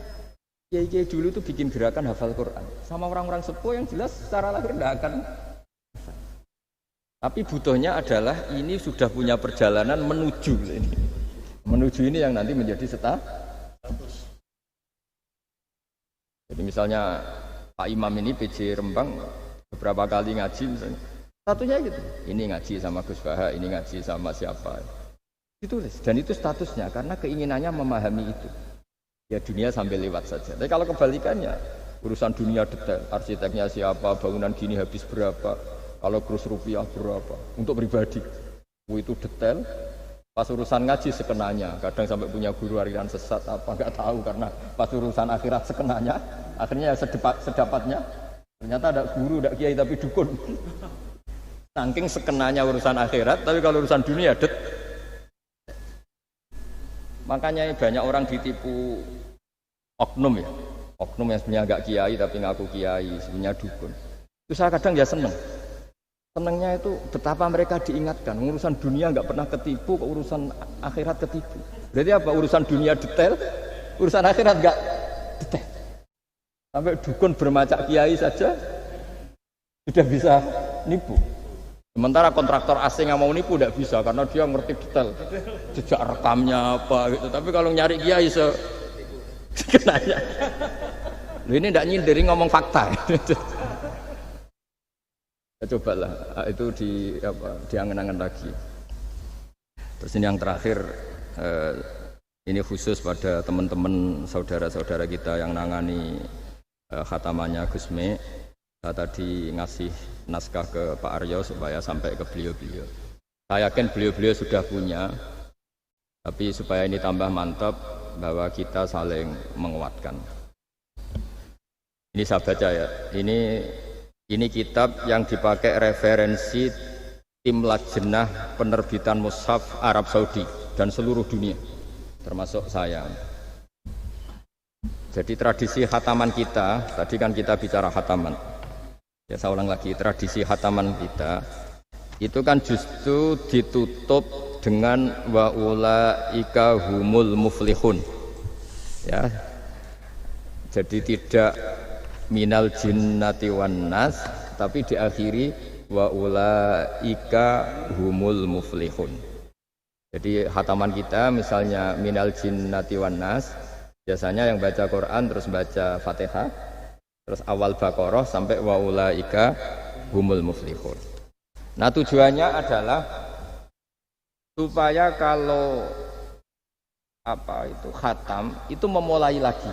kiai-kiai dulu itu bikin gerakan hafal Quran sama orang-orang sepuh yang jelas secara lahir tidak akan. Tapi butuhnya adalah ini sudah punya perjalanan menuju ini. Menuju ini yang nanti menjadi status. Jadi misalnya Pak Imam ini PJ Rembang beberapa kali ngaji misalnya. Satunya gitu. Ini ngaji sama Gus Baha, ini ngaji sama siapa. Ditulis. Dan itu statusnya karena keinginannya memahami itu. Ya dunia sambil lewat saja. Tapi kalau kebalikannya, urusan dunia detail, arsiteknya siapa, bangunan gini habis berapa, kalau kurs rupiah berapa, untuk pribadi. Itu detail. Pas urusan ngaji sekenanya, kadang sampai punya guru aliran sesat apa nggak tahu karena pas urusan akhirat sekenanya, akhirnya ya sedapatnya. Ternyata ada guru, ada kiai tapi dukun. Saking sekenanya urusan akhirat, tapi kalau urusan dunia makanya banyak orang ditipu oknum ya. Oknum yang sebenarnya agak kiai tapi ngaku kiai, sebenarnya dukun. Itu saya kadang ya seneng. Senengnya itu betapa mereka diingatkan. Urusan dunia nggak pernah ketipu, kok urusan akhirat ketipu. Berarti apa? Urusan dunia detail, urusan akhirat nggak detail. Sampai dukun bermacak kiai saja sudah bisa nipu. Sementara kontraktor asing yang mau nipu tidak bisa karena dia ngerti detail jejak rekamnya apa gitu. Tapi kalau nyari kiai sekenanya, ini tidak nyindirin ngomong fakta. Ya, cobalah itu diangen-angen lagi. Terus ini yang terakhir, ini khusus pada teman-teman saudara-saudara kita yang nangani khatamannya Gusme. Saya tadi ngasih naskah ke Pak Aryo supaya sampai ke beliau-beliau. Saya yakin beliau-beliau sudah punya, tapi supaya ini tambah mantap bahwa kita saling menguatkan. Ini saya baca ya. Ini kitab yang dipakai referensi tim lajnah penerbitan mushaf Arab Saudi dan seluruh dunia, termasuk saya. Jadi tradisi khataman kita, tadi kan kita bicara khataman. Ya saya ulang lagi, tradisi khataman kita itu kan justru ditutup dengan wa ulaika humul muflihun. Ya. Jadi tidak minal jinnati wan nas, tapi diakhiri wa ulaika humul muflihun. Jadi khataman kita misalnya minal jinnati wan nas, biasanya yang baca Quran terus baca Fatihah, terus awal Baqarah sampai wa ulaika humul muflihun. Nah, tujuannya adalah supaya kalau khatam itu memulai lagi.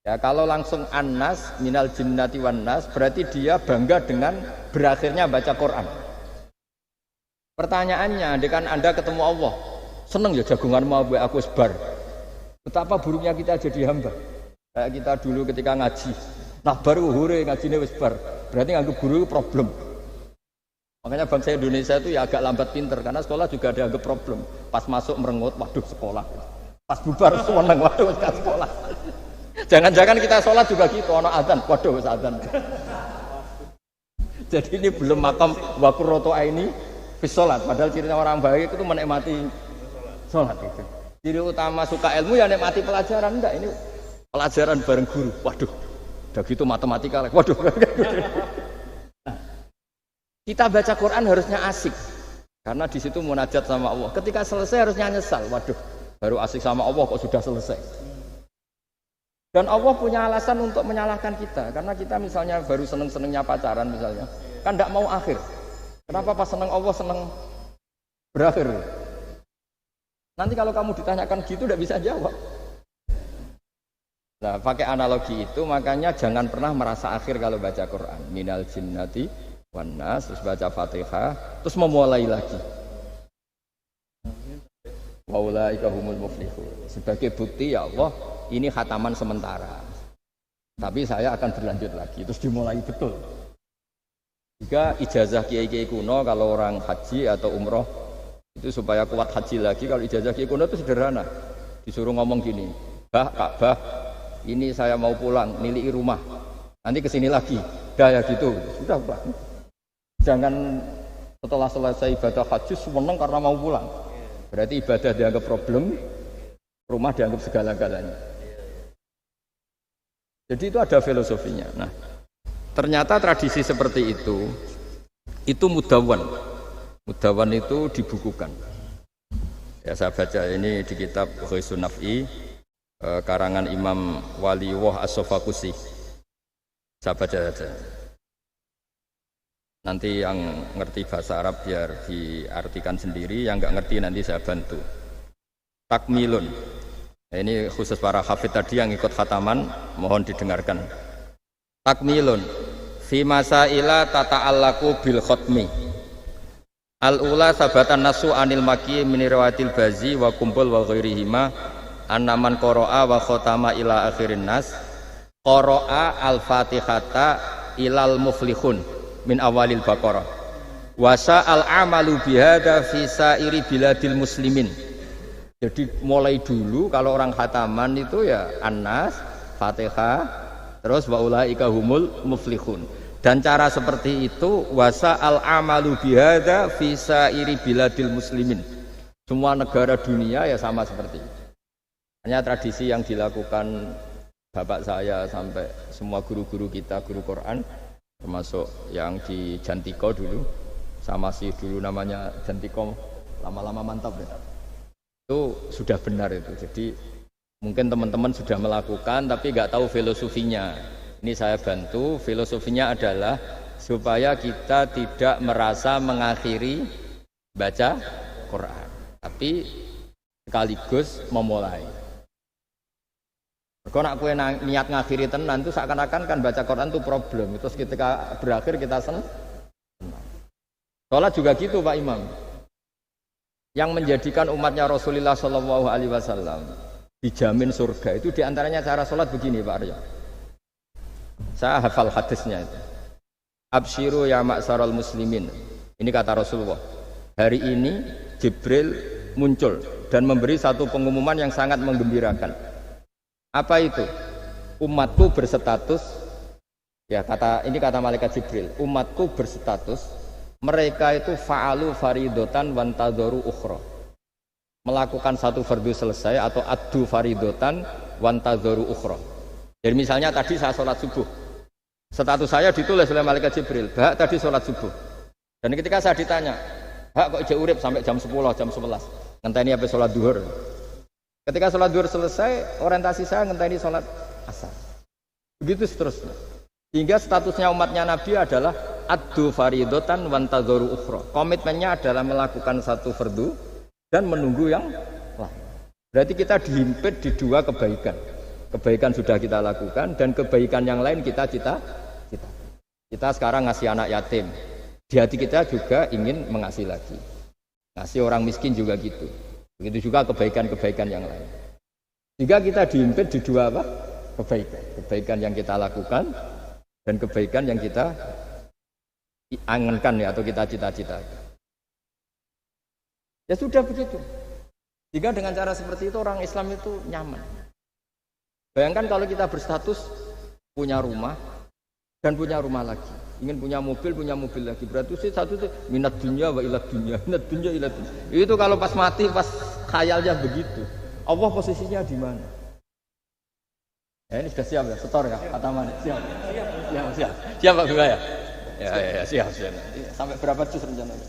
Ya, kalau langsung An-Nas minal jinnati wan nas berarti dia bangga dengan berakhirnya baca Quran. Pertanyaannya, kan Anda ketemu Allah, seneng ya jagungan mau aku sebar. Betapa buruknya kita jadi hamba. Kayak kita dulu ketika ngaji, nah baru hure ngajine wis bar. Berarti nganggep guru itu problem. Makanya bangsa Indonesia itu ya agak lambat pinter karena sekolah juga dianggap problem. Pas masuk merengut, waduh sekolah. Pas bubar seneng, waduh wis sekolah. Jangan-jangan kita sholat juga gitu, ono adzan, waduh wis adzan. Jadi ini belum makam wakuroto ini sholat. Padahal cirinya orang baik itu menikmati sholat itu. Ciri utama suka ilmu ya nikmati pelajaran. Enggak, ini pelajaran bareng guru. Waduh, udah gitu matematika. Waduh. Kita baca Quran harusnya asik. Karena di situ munajat sama Allah. Ketika selesai harusnya nyesal. Waduh, baru asik sama Allah kok sudah selesai. Dan Allah punya alasan untuk menyalahkan kita. Karena kita misalnya baru seneng-senengnya pacaran misalnya. Kan tidak mau akhir. Kenapa pas seneng Allah seneng berakhir? Nanti kalau kamu ditanyakan gitu tidak bisa jawab. Nah, pakai analogi itu makanya jangan pernah merasa akhir kalau baca Quran. Minal jinnati wan nas, terus baca Fatihah, terus memulai lagi. Wa ulaika humul muflihun. Sebagai bukti ya Allah, ini khataman sementara. Tapi saya akan berlanjut lagi, terus dimulai betul. Jika ijazah kiai-kiai kuno kalau orang haji atau umroh itu supaya kuat haji lagi, kalau ijazah kiai kuno itu sederhana. Disuruh ngomong gini, Ka'bah, ini saya mau pulang, miliki rumah. Nanti kesini lagi, dah ya gitu, sudah pulang. Jangan setelah selesai ibadah haji seneng karena mau pulang. Berarti ibadah dianggap problem, rumah dianggap segala-galanya. Jadi itu ada filosofinya. Nah, ternyata tradisi seperti itu mudawan. Mudawan itu dibukukan. Ya saya baca ini di kitab Ghaisun Naf'i karangan Imam Waliullah As-Sofakusi. Saya baca saja. Nanti yang ngerti bahasa Arab biar diartikan sendiri, yang nggak ngerti nanti saya bantu. Takmilun. Nah, ini khusus para hafid tadi yang ikut khataman, mohon didengarkan. Takmilun. Fi masaila tata'allaku bil khotmi. Al-ula sabatan nasu anil maki min riwayatil bazi wa kumpul wa ghairihima annaman qara'a wa khotama ila akhirin nas qara'a al-fatihata ilal muflihun min awalil baqarah wasa al-amalu bihada fi sairi biladil muslimin. Jadi mulai dulu kalau orang khataman itu ya An-Nas, Fatihah, terus wa ulaika humul muflihun. Dan cara seperti itu wasa al-amalu bihada fi sairi biladil muslimin. Semua negara dunia ya sama seperti itu. Hanya tradisi yang dilakukan bapak saya sampai semua guru-guru kita, guru Quran, termasuk yang di Jantiko dulu, sama si dulu namanya Jantiko, lama-lama mantap ya. Itu sudah benar itu. Jadi mungkin teman-teman sudah melakukan tapi nggak tahu filosofinya. Ini saya bantu. Filosofinya adalah supaya kita tidak merasa mengakhiri baca Quran, tapi sekaligus memulai. Kalau nak kue niat ngakhiri tenan itu seakan-akan kan baca Quran itu problem. Terus ketika berakhir kita senang. Sholat juga gitu Pak Imam. Yang menjadikan umatnya Rasulullah Shallallahu Alaihi Wasallam dijamin surga itu diantaranya cara sholat begini Pak Arya. Saya hafal hadisnya itu. Absyiru ya ma'syaral muslimin. Ini kata Rasulullah. Hari ini Jibril muncul dan memberi satu pengumuman yang sangat menggembirakan. Apa itu? Umatku berstatus, ya ini kata malaikat Jibril. Umatku berstatus mereka itu fa'alu faridotan wantadoru ukhra. Melakukan satu fardu selesai atau addu faridotan wantadoru ukhra. Jadi misalnya tadi saya sholat subuh, status saya ditulis oleh malaikat Jibril, Bak tadi sholat subuh. Dan ketika saya ditanya, Bak kok ijek urip sampai jam 10, jam 11, ngenteni apa sholat duhur. Ketika sholat duhur selesai, orientasi saya ngenteni sholat asar. Begitu seterusnya. Hingga statusnya umatnya Nabi adalah addu faridotan wantadoru ukhra. Komitmennya adalah melakukan satu fardu dan menunggu yang lain. Berarti kita dihimpit di dua kebaikan. Kebaikan sudah kita lakukan dan kebaikan yang lain kita sekarang ngasih anak yatim. Di hati kita juga ingin mengasih lagi. Ngasih orang miskin juga gitu. Begitu juga kebaikan-kebaikan yang lain. Jika kita diimpit di dua apa? Kebaikan. Kebaikan yang kita lakukan dan kebaikan yang kita angankan ya, atau kita cita-citakan. Ya sudah begitu. Jika dengan cara seperti itu orang Islam itu nyaman. Bayangkan kalau kita berstatus punya rumah dan punya rumah lagi, ingin punya mobil lagi, berarti satu itu minat dunia wa ilat dunia, minat dunia ilat dunia. Itu kalau pas mati, pas khayalnya begitu. Allah posisinya di mana? Ya ini sudah siap ya, setor ya, kata mana? Siap Pak Bima ya? Ya, siap. Sampai berapa juz rencananya?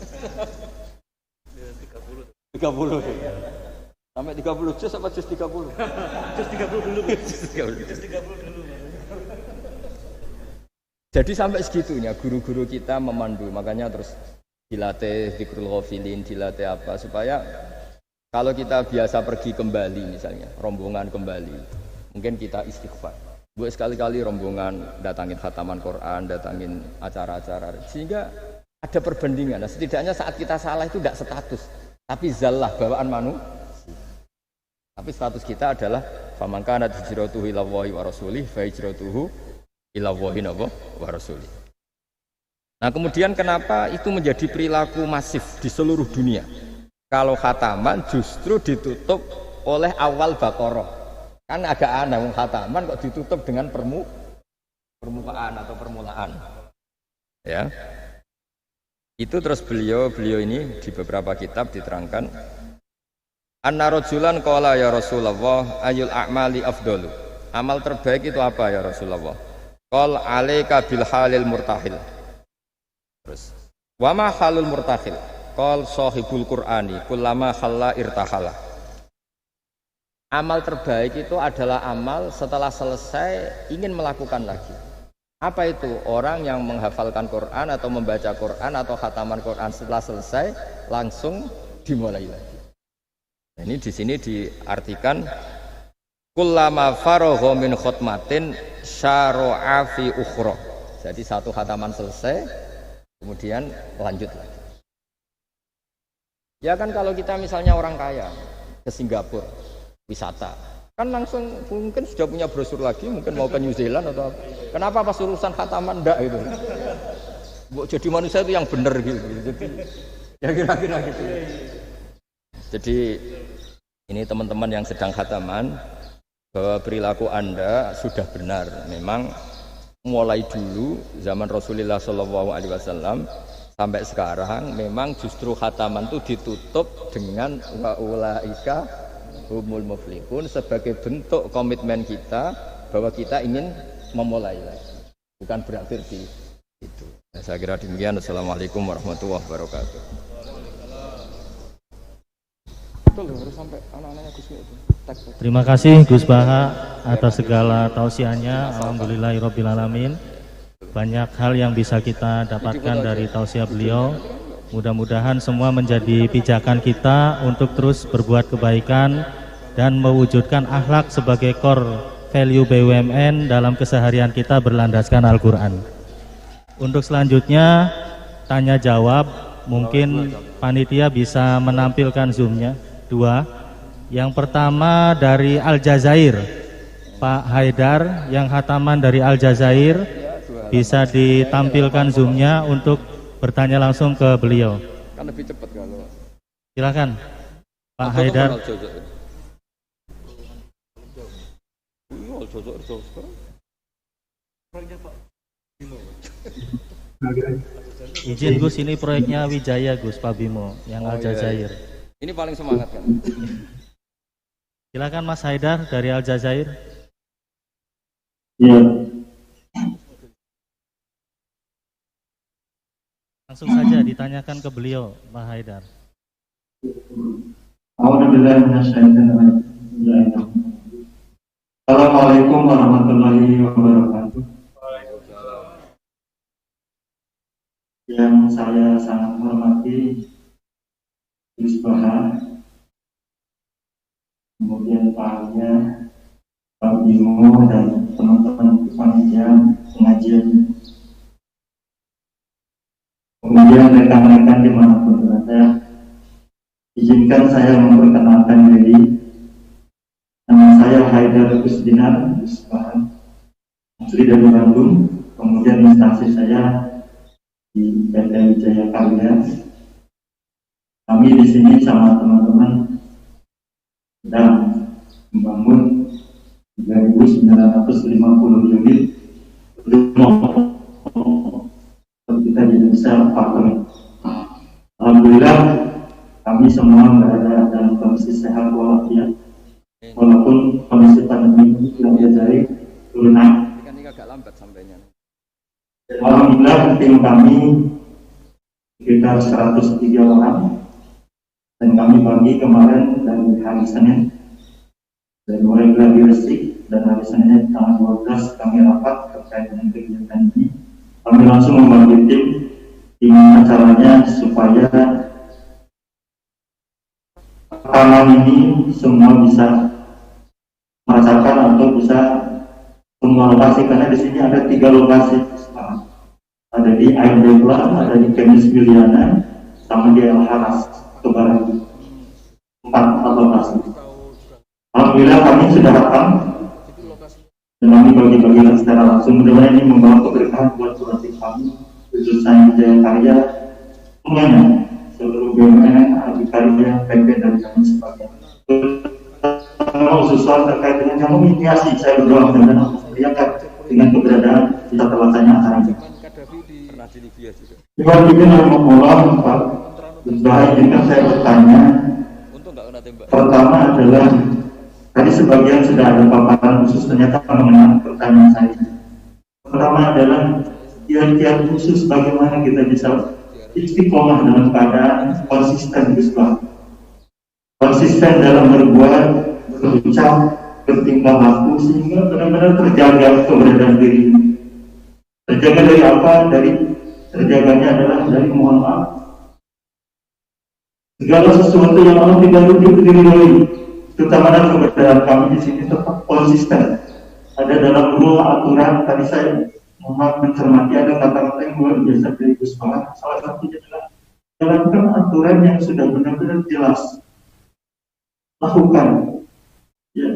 30. Sampai 30 juz apa juz 30? Juz 30 dulu. Juz 30 dulu. Jadi sampai segitunya guru-guru kita memandu, makanya terus dilatih dzikrul ghafilin, dilatih apa supaya kalau kita biasa pergi kembali misalnya, rombongan kembali, mungkin kita istighfar. Buat sekali-kali rombongan datangin khataman Quran, datangin acara-acara, sehingga ada perbandingan. Nah, setidaknya saat kita salah itu tidak status, tapi zallah, bawaan manusia. Tapi status kita adalah faman kana hijratuhu ila Allahi wa rasulih fa hijratuhu ila Allahi wa rasulih. Nah, kemudian kenapa itu menjadi perilaku masif di seluruh dunia? Kalau khataman justru ditutup oleh awal Baqarah. Kan agak aneh wong khataman kok ditutup dengan permukaan atau permulaan. Ya. Itu terus beliau ini di beberapa kitab diterangkan anna rajulan qala ya Rasulullah ayul a'mali afdalu. Amal terbaik itu apa ya Rasulullah? Qal alaika bil halil murtahil. Terus wa ma halul murtahil? Qal sahibul Qur'ani kullama khalla irtahala. Amal terbaik itu adalah amal setelah selesai ingin melakukan lagi. Apa itu? Orang yang menghafalkan Quran atau membaca Quran atau khataman Quran setelah selesai langsung dimulai lagi. Nah, ini di sini diartikan kullama faragha min khutmatin syara'a fi ukhra. Jadi satu khataman selesai kemudian lanjut lagi. Ya kan kalau kita misalnya orang kaya ke Singapura wisata, kan langsung mungkin sudah punya brosur lagi, mungkin mau ke New Zealand atau apa. Kenapa pas urusan khataman ndak gitu? Jadi manusia itu yang benar gitu. Jadi ya kira-kira gitu. Jadi ini teman-teman yang sedang khataman, bahwa perilaku Anda sudah benar. Memang mulai dulu zaman Rasulullah SAW sampai sekarang memang justru khataman itu ditutup dengan wa ulaika humul muflihun sebagai bentuk komitmen kita bahwa kita ingin memulai lagi, bukan berakhir di itu. Nah, saya kira demikian. Assalamualaikum warahmatullahi wabarakatuh. Terima kasih Gus Baha atas segala tausiahnya. Alhamdulillahirabbil alamin. Banyak hal yang bisa kita dapatkan dari tausiah beliau. Mudah-mudahan semua menjadi pijakan kita untuk terus berbuat kebaikan dan mewujudkan akhlak sebagai core value BUMN dalam keseharian kita berlandaskan Al-Quran. Untuk selanjutnya tanya jawab, mungkin panitia bisa menampilkan zoomnya dua. Yang pertama dari Aljazair, Pak Haidar yang khataman dari Aljazair, bisa ditampilkan zoomnya untuk bertanya langsung ke beliau. Kan lebih cepat kalau. Silakan Pak Haidar. Izin Gus, ini proyeknya Wijaya Gus, Pak Bimo yang Aljazair. Ini paling semangat kan. Silakan Mas Haidar dari Aljazair. Iya. Langsung saja ditanyakan ke beliau, Pak Haidar. Assalamualaikum warahmatullahi wabarakatuh. Yang saya sangat hormati Gus Baha, kemudian Pak Alia, Pak Bimo, dan teman-teman panitia pengajian. Kemudian rekan-rekan dimanapun berada, Izinkan saya memperkenalkan diri. Nama saya Haidar Kusdinar, asli dari Bandung. Kemudian instansi saya di PT Wijaya Karya. Kami di sini sama teman-teman sedang membangun 3.950 unit rumah kita di Indonesia apartemen. Alhamdulillah kami semua berada dalam kondisi sehat walafiat, walaupun kondisi pandemi ini tidak diajari turun naik. Kan ini agak lambat sampainya. Alhamdulillah tim kami sekitar 103 orang dan kami bagi kemarin dari hari Senin dari mulai gladi resik dan hari Senin tanggal 12 kami rapat terkait dengan kegiatan ini. Kami langsung membagi tim gimana caranya supaya rekaman ini semua bisa merasakan atau bisa semua lokasi, karena di sini ada 3 lokasi, ada di Ain Depla, ada di Kemis Miliana, sama di El Haras Kebaran, 4 lokasi. Alhamdulillah kami sudah rekam dan kami bagi-bagikan secara langsung. Mudah-mudahan ini membawa keberkahan buat kurasi kami, khususnya Wijaya Karya, semuanya, seluruh BUMN, Adikarya, PP dan kami sebagainya. Khususnya terkait dengan kamu mediasi, saya berdoa dan lihatkan dengan keberadaan kita terlaksananya acara ini. Iwan bikin Allah Pak, baik jika saya bertanya. Pertama adalah tadi sebagian sudah ada paparan khusus ternyata mengenai pertanyaan saya. Pertama adalah kiat-kiat khusus bagaimana kita bisa istiqomah dalam keadaan konsisten, konsisten dalam berbuat, berucap, bertingkah laku sehingga benar-benar terjaga keberadaan diri. Terjaga dari apa? Terjaganya adalah dari mohon maaf. Segala sesuatu yang Allah tidak diridhoi, terutama dalam keberadaan kami di sini tetap konsisten. Ada dalam dua aturan, tadi saya mencermati ada kata-kata yang luar biasa dari Gus Baha. Salah satunya adalah jalankan aturan yang sudah benar-benar jelas, lakukan. Ya,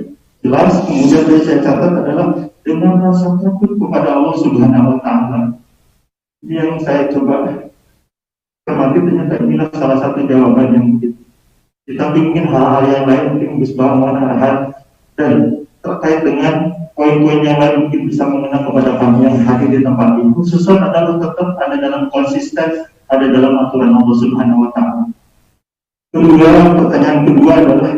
jelas. Kemudian yang saya catat adalah dengan rasa takut kepada Allah Subhanahu Wa Taala. Ini yang saya coba cermati, ternyata inilah salah satu jawaban yang mungkin. Kita ingin hal-hal yang lain mungkin Gus Baha arahan dan terkait dengan poin-poin yang lain mungkin bisa mengenai kepada kami yang hadir di tempat ini. Khususnya adalah tetap ada dalam konsisten, ada dalam aturan Allah Subhanahu Wa Taala. Kedua, pertanyaan kedua adalah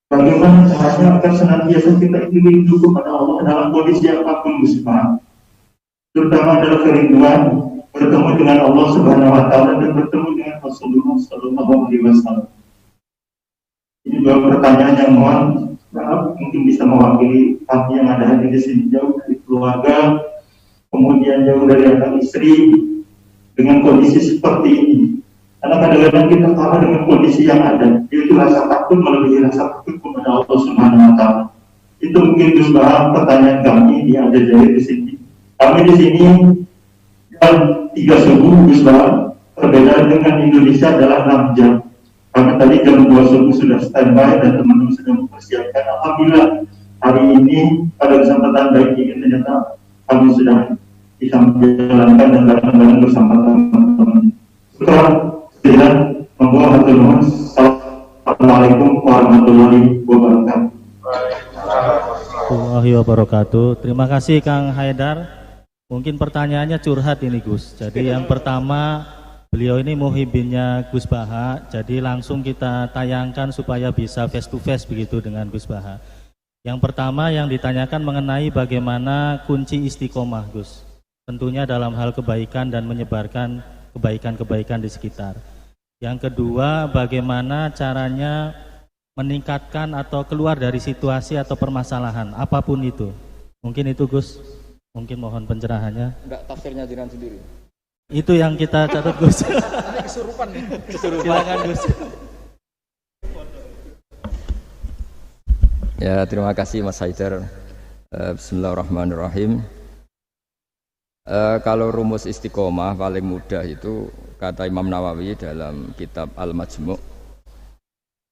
bagaimana caranya agar senantiasa kita ingin hidup kepada Allah dalam kondisi apapun, Gus Baha. Terutama adalah kerinduan bertemu dengan Allah Subhanahu Wa Taala dan bertemu dengan Rasulullah Sallallahu Alaihi Wasallam. Ini dua pertanyaan yang mohon maaf mungkin bisa mewakili kami yang ada hadir di sini, jauh dari keluarga, kemudian jauh dari anak istri, dengan kondisi seperti ini. Karena kadang-kadang kita kalah dengan kondisi yang ada, yaitu rasa takut melebihi rasa takut kepada Allah Subhanahu Wa Taala. Itu mungkin Gus Baha pertanyaan kami yang ada di sini. Kami di sini jam 3 subuh, Gus Baha. Perbedaan dengan Indonesia adalah 6 jam. Kami tadi jam 2 subuh sudah standby dan teman-teman sudah mempersiapkan. Alhamdulillah hari ini pada kesempatan baik ini ternyata kami sudah bisa menjalankan dan bareng-bareng bersama teman-teman. Setelah membawa hatur nuhun. Assalamualaikum warahmatullahi wabarakatuh. Warahmatullahi wabarakatuh. Terima kasih Kang Haidar. Mungkin pertanyaannya curhat ini Gus. Jadi yang pertama, beliau ini muhibinnya Gus Baha, jadi langsung kita tayangkan supaya bisa face to face begitu dengan Gus Baha. Yang pertama yang ditanyakan mengenai bagaimana kunci istiqomah Gus. Tentunya dalam hal kebaikan dan menyebarkan kebaikan-kebaikan di sekitar. Yang kedua, bagaimana caranya meningkatkan atau keluar dari situasi atau permasalahan apapun itu. Mungkin itu Gus. Mungkin mohon pencerahannya. Enggak, tafsirnya jiran sendiri. Itu yang kita catat Gus. Ini kesurupan nih. Silakan Gus. Ya, terima kasih Mas Haidar. Bismillahirrahmanirrahim. Kalau rumus istiqomah paling mudah itu kata Imam Nawawi dalam kitab Al-Majmu',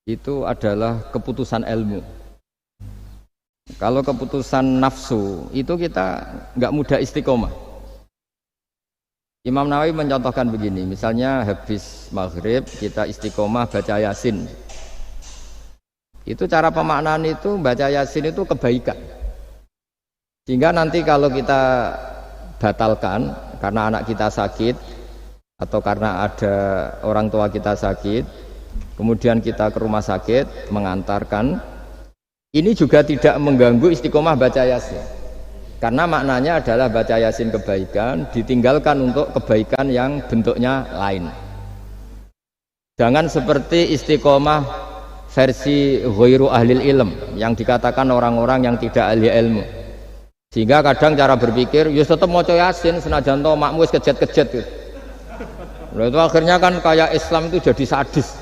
itu adalah keputusan ilmu. Kalau keputusan nafsu itu kita nggak mudah istiqomah. Imam Nawawi mencontohkan begini, misalnya habis maghrib kita istiqomah baca Yasin. Itu cara pemaknaan itu baca Yasin itu kebaikan. Sehingga nanti kalau kita batalkan karena anak kita sakit atau karena ada orang tua kita sakit, kemudian kita ke rumah sakit mengantarkan, ini juga tidak mengganggu istiqomah baca Yasin. Karena maknanya adalah baca Yasin kebaikan, ditinggalkan untuk kebaikan yang bentuknya lain. Jangan seperti istiqomah versi ghairu ahlil ilm yang dikatakan orang-orang yang tidak ahli ilmu. Sehingga kadang cara berpikir, ya tetap maca Yasin senajan to makmu wis kejet-kejet gitu. Nah, itu akhirnya kan kayak Islam itu jadi sadis.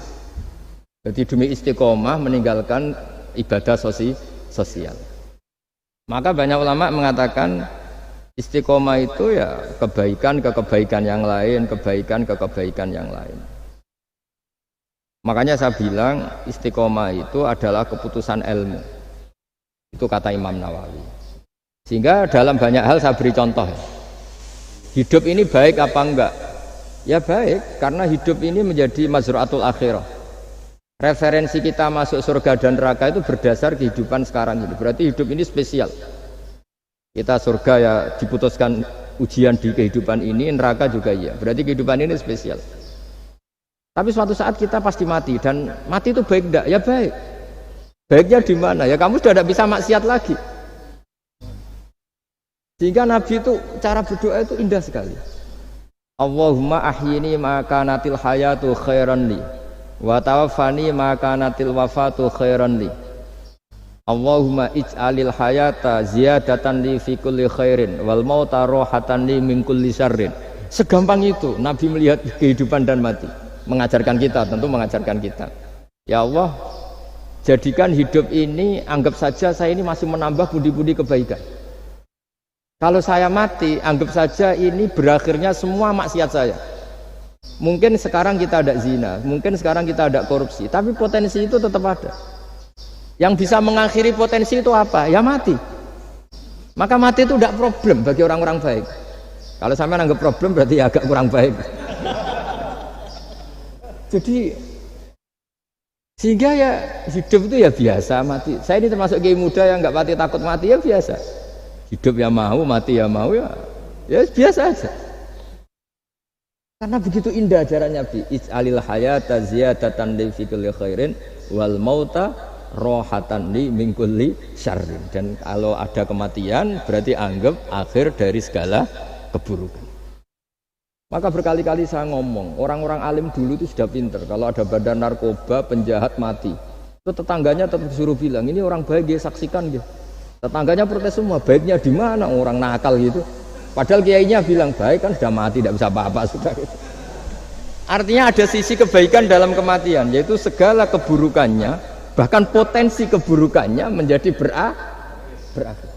Jadi demi istiqomah meninggalkan ibadah sosial. Maka banyak ulama mengatakan istiqomah itu ya kebaikan ke kebaikan yang lain, kebaikan ke kebaikan yang lain. Makanya saya bilang istiqomah itu adalah keputusan ilmu. Itu kata Imam Nawawi. Sehingga dalam banyak hal saya beri contoh. Hidup ini baik apa enggak? Ya baik, karena hidup ini menjadi mazru'atul akhirah. Referensi kita masuk surga dan neraka itu berdasar kehidupan sekarang ini. Berarti hidup ini spesial. Kita surga ya diputuskan ujian di kehidupan ini, neraka juga iya. Berarti kehidupan ini spesial. Tapi suatu saat kita pasti mati, dan mati itu baik enggak? Ya baik. Baiknya di mana? Ya kamu sudah tidak bisa maksiat lagi. Sehingga Nabi itu cara berdoa itu indah sekali. Allahumma ahyini ma kanatil hayatu khairan li wa tawaffani ma kanatil wafatu khairan li. Allahumma ij'alil hayata ziyadatan li fi kulli khairin wal mauta rohatan li min kulli syarrin. Segampang itu Nabi melihat kehidupan dan mati. Mengajarkan kita, tentu mengajarkan kita. Ya Allah, jadikan hidup ini, anggap saja saya ini masih menambah budi-budi kebaikan. Kalau saya mati, anggap saja ini berakhirnya semua maksiat saya. Mungkin sekarang kita ada zina, mungkin sekarang kita ada korupsi, tapi potensi itu tetap ada. Yang bisa mengakhiri potensi itu apa? Ya mati. Maka mati itu tidak problem bagi orang-orang baik. Kalau sampai anggap problem berarti agak kurang baik. Jadi sehingga ya hidup itu ya biasa, mati. Saya ini termasuk kiai muda yang nggak pati takut mati, ya biasa. Hidup ya mau, mati ya mau, ya biasa aja. Karena begitu indah ajaran Nabi. Ij'alil hayata ziyadatan li fi kulli khairin wal mauta rohatan li min kulli syarrin. Dan kalau ada kematian berarti anggap akhir dari segala keburukan. Maka berkali-kali saya ngomong, orang-orang alim dulu itu sudah pinter. Kalau ada badan narkoba, penjahat mati, itu tetangganya tetap disuruh bilang, ini orang baik dia saksikan dia. Tetangganya protes semua, baiknya di mana orang nakal gitu. Padahal kiainya bilang baik kan sudah mati, tidak bisa apa-apa sudah. Artinya ada sisi kebaikan dalam kematian, yaitu segala keburukannya, bahkan potensi keburukannya menjadi berakhir.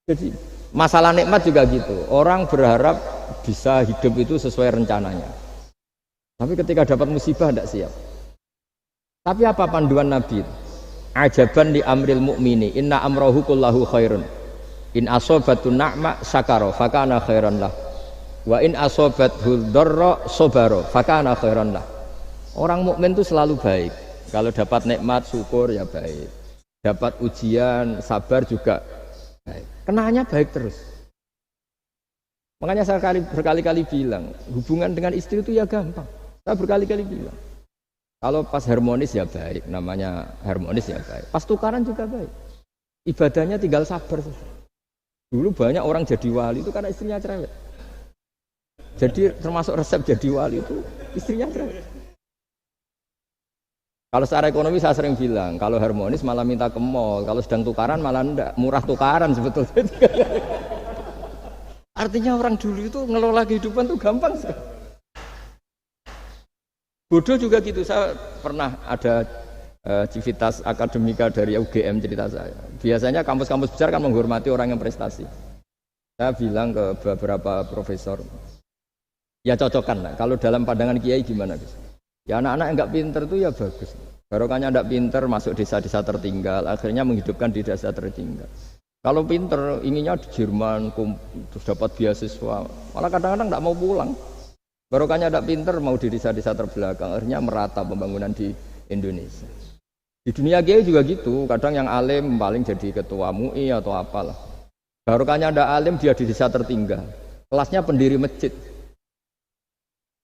Jadi masalah nikmat juga gitu. Orang berharap bisa hidup itu sesuai rencananya. Tapi ketika dapat musibah tidak siap. Tapi apa panduan Nabi? Ajaban li amril mu'mini, inna amrahu kullahu khairun. In asobatun na'ma syakara fakana khairan lah. Wa in asobathu dharra sobaro fakana khairan lah. Orang mukmin itu selalu baik. Kalau dapat nikmat syukur ya baik. Dapat ujian sabar juga baik. Kenaannya baik terus. Makanya saya berkali-kali bilang, hubungan dengan istri itu ya gampang. Saya berkali-kali bilang, kalau pas harmonis ya baik, namanya harmonis ya baik. Pas tukaran juga baik. Ibadahnya tinggal sabar. Dulu banyak orang jadi wali itu karena istrinya cerewet. Jadi termasuk resep jadi wali itu istrinya cerewet. Kalau secara ekonomi saya sering bilang, kalau harmonis malah minta ke mall, kalau sedang tukaran malah enggak, murah tukaran sebetulnya. Artinya orang dulu itu ngelola kehidupan itu gampang sekali. Bodoh juga gitu. Saya pernah ada civitas akademika dari UGM cerita saya. Biasanya kampus-kampus besar kan menghormati orang yang prestasi. Saya bilang ke beberapa profesor, ya cocokkan lah. Kalau dalam pandangan kiai gimana, Gus? Ya anak-anak yang nggak pinter itu ya bagus. Barokahnya nggak pinter masuk desa-desa tertinggal, akhirnya menghidupkan di desa tertinggal. Kalau pinter inginnya di Jerman, terus dapat beasiswa, malah kadang-kadang nggak mau pulang. Barokahnya nggak pinter mau di desa-desa terbelakang, akhirnya merata pembangunan di Indonesia. Di dunia gaya juga gitu, kadang yang alim paling jadi ketua MUI atau apalah. Barokahnya ndak alim dia di desa tertinggal, kelasnya pendiri masjid.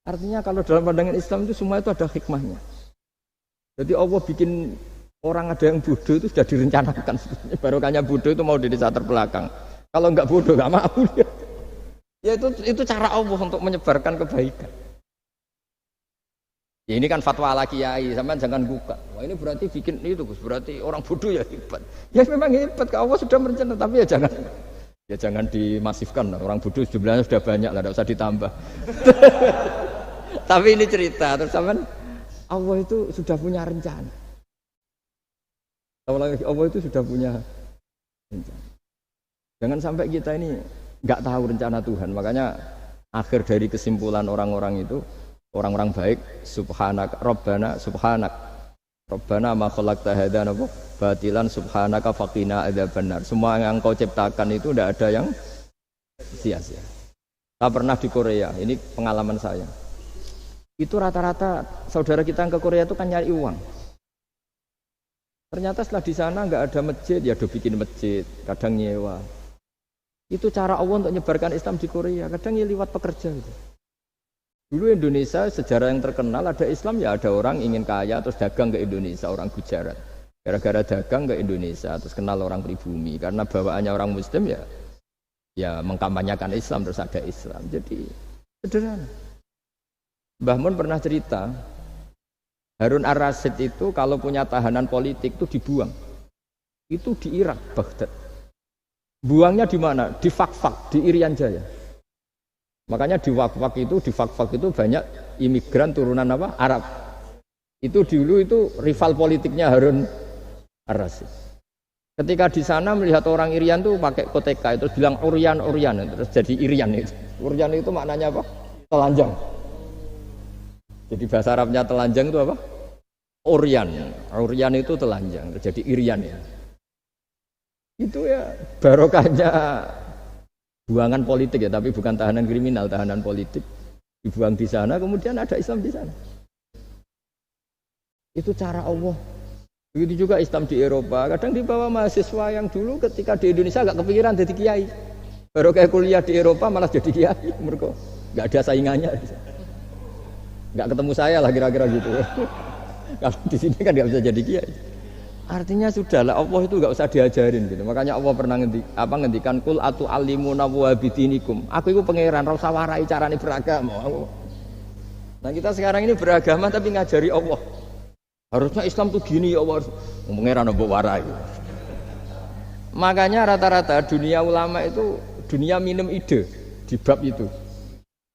Artinya kalau dalam pandangan Islam itu semua itu ada hikmahnya. Jadi Allah bikin orang ada yang bodoh itu sudah direncanakan. Barokahnya bodoh itu mau di desa terbelakang. Kalau enggak bodoh enggak mau dia. Ya itu cara Allah untuk menyebarkan kebaikan. Ya ini kan fatwa ala kiai, sampean jangan buka. Wah ini berarti bikin itu Gus, berarti orang bodoh ya hebat. Ya memang hebat, Allah sudah merencanakan, tapi ya jangan dimasifkan. Orang bodoh jumlahnya sudah banyak lah, tidak usah ditambah. Tapi ini cerita, terus sampean Allah itu sudah punya rencana. Allah itu sudah punya rencana. Jangan sampai kita ini nggak tahu rencana Tuhan. Makanya akhir dari kesimpulan orang-orang itu, orang-orang baik, subhanak rabbana subhanak rabbana ma khalaqta hadza batilan subhanaka faqina adzabannar. Semua yang kau ciptakan itu tidak ada yang sia-sia. Saya pernah di Korea, ini pengalaman saya. Itu rata-rata saudara kita yang ke Korea itu kan nyari uang. Ternyata setelah di sana nggak ada masjid, ya udah bikin masjid, kadang nyewa. Itu cara Allah untuk menyebarkan Islam di Korea, kadang ya lewat pekerja gitu. Dulu Indonesia sejarah yang terkenal ada Islam ya ada orang ingin kaya terus dagang ke Indonesia, orang Gujarat. Gara-gara dagang ke Indonesia terus kenal orang pribumi karena bawaannya orang Muslim ya mengkampanyekan Islam terus ada Islam. Jadi sederhana. Mbah Mun pernah cerita Harun Ar-Rasyid itu kalau punya tahanan politik itu dibuang. Itu di Irak, Baghdad. Buangnya di mana? Di Fakfak, di Irian Jaya. Makanya di Fakfak itu banyak imigran turunan apa? Arab. Itu dulu itu rival politiknya Harun Ar-Rasyid. Ketika di sana melihat orang Irian tuh pakai koteka itu bilang Urian terus jadi Irian itu. Urian itu maknanya apa? Telanjang. Jadi bahasa Arabnya telanjang itu apa? Urian itu telanjang, jadi Irian ya. Itu ya barokahnya buangan politik ya, tapi bukan tahanan kriminal, tahanan politik dibuang di sana, kemudian ada Islam di sana. Itu cara Allah. Begitu juga Islam di Eropa, kadang dibawa mahasiswa yang dulu ketika di Indonesia agak kepikiran jadi kiai. Baru kayak kuliah di Eropa malah jadi kiai, mereka nggak ada saingannya. Nggak ketemu saya lah kira-kira gitu. Kalau di sini kan nggak bisa jadi kiai. Artinya sudahlah Allah itu nggak usah diajarin gitu. Makanya Allah pernah ngendikan kul atu alimuna wa bidinikum. Aku itu pangeran, ora usah warai carane beragama. Nah kita sekarang ini beragama tapi ngajari Allah. Harusnya Islam tuh gini ya Allah. Pangeran mbok warai. Makanya rata-rata dunia ulama itu dunia minum ide di bab itu.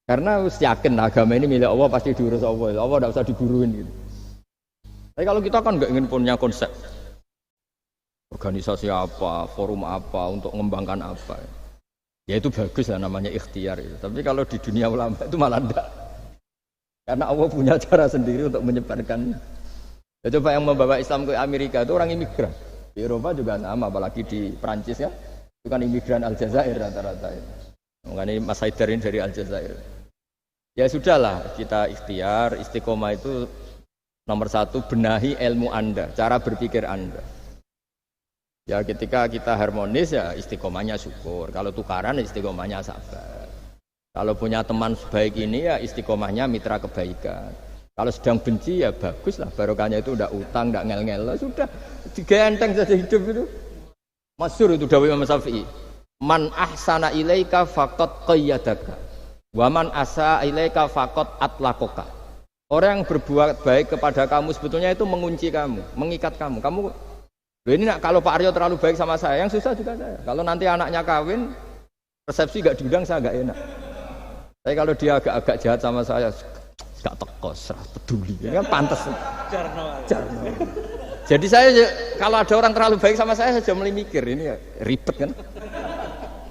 Karena harus yakin agama ini milik Allah pasti diurus Allah. Allah tidak usah diguruin gitu. Tapi kalau kita kan nggak ingin punya konsep organisasi apa, forum apa untuk mengembangkan apa, ya itu bagus lah namanya ikhtiar itu. Tapi kalau di dunia ulama itu malah enggak. Karena Allah punya cara sendiri untuk menyebarkan. Ya, coba yang membawa Islam ke Amerika itu orang imigran. Di Eropa juga sama, apalagi di Prancis ya, itu kan imigran Aljazair rata-rata itu. Makanya Mas Haidar ini dari Aljazair. Ya sudahlah, kita ikhtiar, istiqomah itu nomor satu, benahi ilmu Anda, cara berpikir Anda. Ya ketika kita harmonis ya istiqomahnya syukur, kalau tukaran ya istiqomahnya sabar. Kalau punya teman sebaik ini ya istiqomahnya mitra kebaikan. Kalau sedang benci ya bagus lah, barokahnya itu udah utang, udah ngel-ngel, sudah digenteng saja hidup itu. Masyhur itu dawuh Imam Syafi'i, man ahsana ilaika faqad qayyadaka. Waman asa ilaika faqad atlaqaka. Orang yang berbuat baik kepada kamu sebetulnya itu mengunci kamu, mengikat kamu. Kamu ini kalau Pak Aryo terlalu baik sama saya, yang susah juga saya. Kalau nanti anaknya kawin, resepsi gak diundang saya gak enak. Tapi kalau dia agak-agak jahat sama saya, gak teko, serah peduli. Ini kan pantas. Jarno. Jadi saya kalau ada orang terlalu baik sama saya mulai mikir ini ya, ribet kan.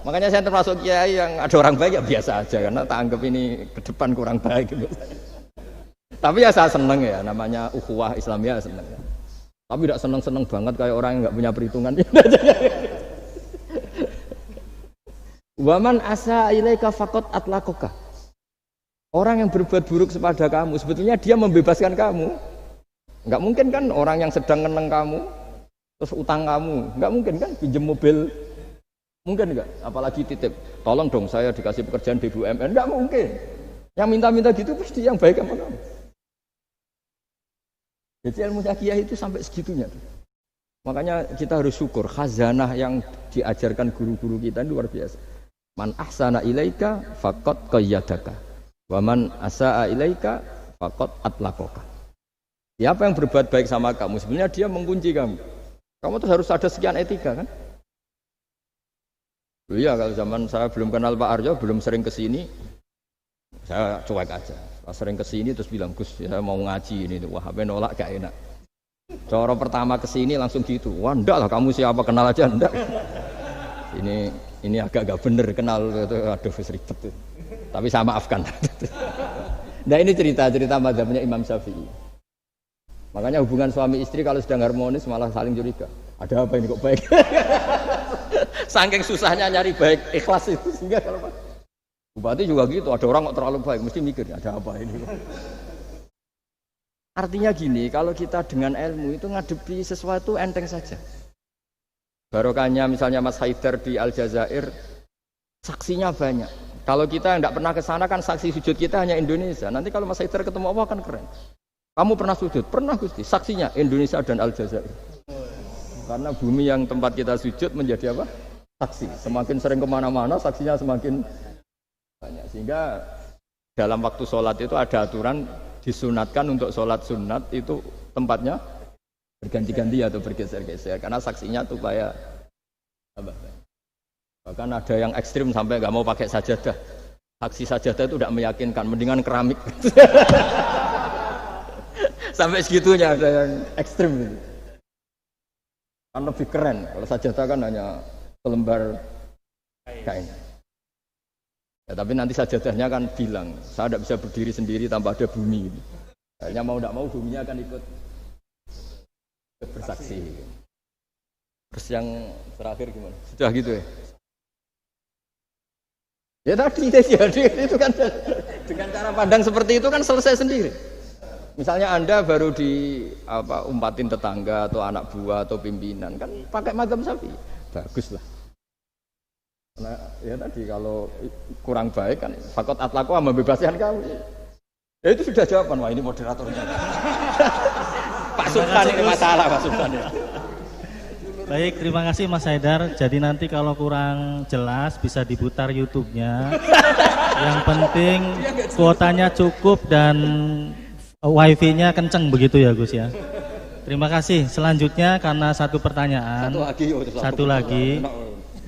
Makanya saya termasuk kiai yang ada orang baik ya biasa aja karena tak anggap ini ke depan kurang baik gitu. Tapi ya saya seneng ya, namanya ukhuwah Islamiyah seneng ya. Tapi tidak seneng-seneng banget kayak orang yang nggak punya perhitungan. Waman asa ilaika faqat atlaqaka. Orang yang berbuat buruk kepada kamu, sebetulnya dia membebaskan kamu. Enggak mungkin kan orang yang sedang ngeneng kamu, terus utang kamu, enggak mungkin kan pinjam mobil, mungkin enggak? Apalagi titip, tolong dong saya dikasih pekerjaan BUMN, enggak mungkin. Yang minta-minta gitu pasti yang baik sama kamu. Jadi ilmu syariah itu sampai segitunya. Makanya kita harus syukur, khazanah yang diajarkan guru-guru kita itu luar biasa. Man ahsana ilaika faqad qayyadaka. Wa man asaa ilaika faqad atlaqaka. Siapa yang berbuat baik sama kamu, sebenarnya dia mengunci kamu. Kamu tuh harus ada sekian etika kan? Iya, kalau zaman saya belum kenal Pak Arjo, belum sering kesini, saya cuek aja. Pas sering kesini terus bilang, Gus, saya mau ngaji ini, wah, nolak gak enak. Cara pertama kesini langsung gitu, wah, enggak lah, kamu siapa, kenal aja, enggak. Ini agak gak bener kenal, aduh ribet. Tapi saya maafkan. Nah ini cerita mazhabnya Imam Syafi'i. Makanya hubungan suami istri kalau sedang harmonis malah saling curiga. Ada apa ini kok baik? Saking susahnya nyari baik ikhlas itu sehingga kalau bupati juga gitu, ada orang kok terlalu baik mesti mikir ada apa ini. Artinya gini, kalau kita dengan ilmu itu ngadepi sesuatu enteng saja. Barokahnya misalnya Mas Haidar di Aljazair, saksinya banyak. Kalau kita tidak pernah ke sana kan saksi sujud kita hanya Indonesia. Nanti kalau Mas Haidar ketemu Allah kan keren. Kamu pernah sujud? Pernah Gusti. Saksinya Indonesia dan Aljazair. Karena bumi yang tempat kita sujud menjadi apa? Saksi. Semakin sering kemana-mana saksinya semakin banyak. Sehingga dalam waktu sholat itu ada aturan disunatkan untuk sholat sunat itu tempatnya berganti-ganti atau bergeser-geser. Karena saksinya supaya apa? Bahkan ada yang ekstrim sampai nggak mau pakai sajadah. Saksi sajadah itu tidak meyakinkan, mendingan keramik. Sampai segitunya ada yang ekstrim gitu. Kan lebih keren. Kalau sajadah kan hanya selembar kain. Ya, tapi nanti sajadahnya kan bilang, saya tidak bisa berdiri sendiri tanpa ada bumi. Kayaknya mau tidak mau buminya akan ikut bersaksi. Terus yang terakhir gimana? Sudah gitu ya? Ya tadi itu kan dengan cara pandang seperti itu kan selesai sendiri. Misalnya Anda baru umpatin tetangga atau anak buah atau pimpinan kan pakai mazhab Syafi'i. Bagus lah. Nah, ya tadi kalau kurang baik kan fakot atlaku membebaskan kamu. Ya itu sudah jawaban. Wah ini moderatornya. Pak Sultan ini masalah Pak Sultan ya. Baik, terima kasih Mas Haidar. Jadi nanti kalau kurang jelas bisa diputar YouTube-nya. Yang penting kuotanya cukup dan wifi-nya kenceng begitu ya Gus ya. Terima kasih. Selanjutnya karena satu pertanyaan, satu lagi,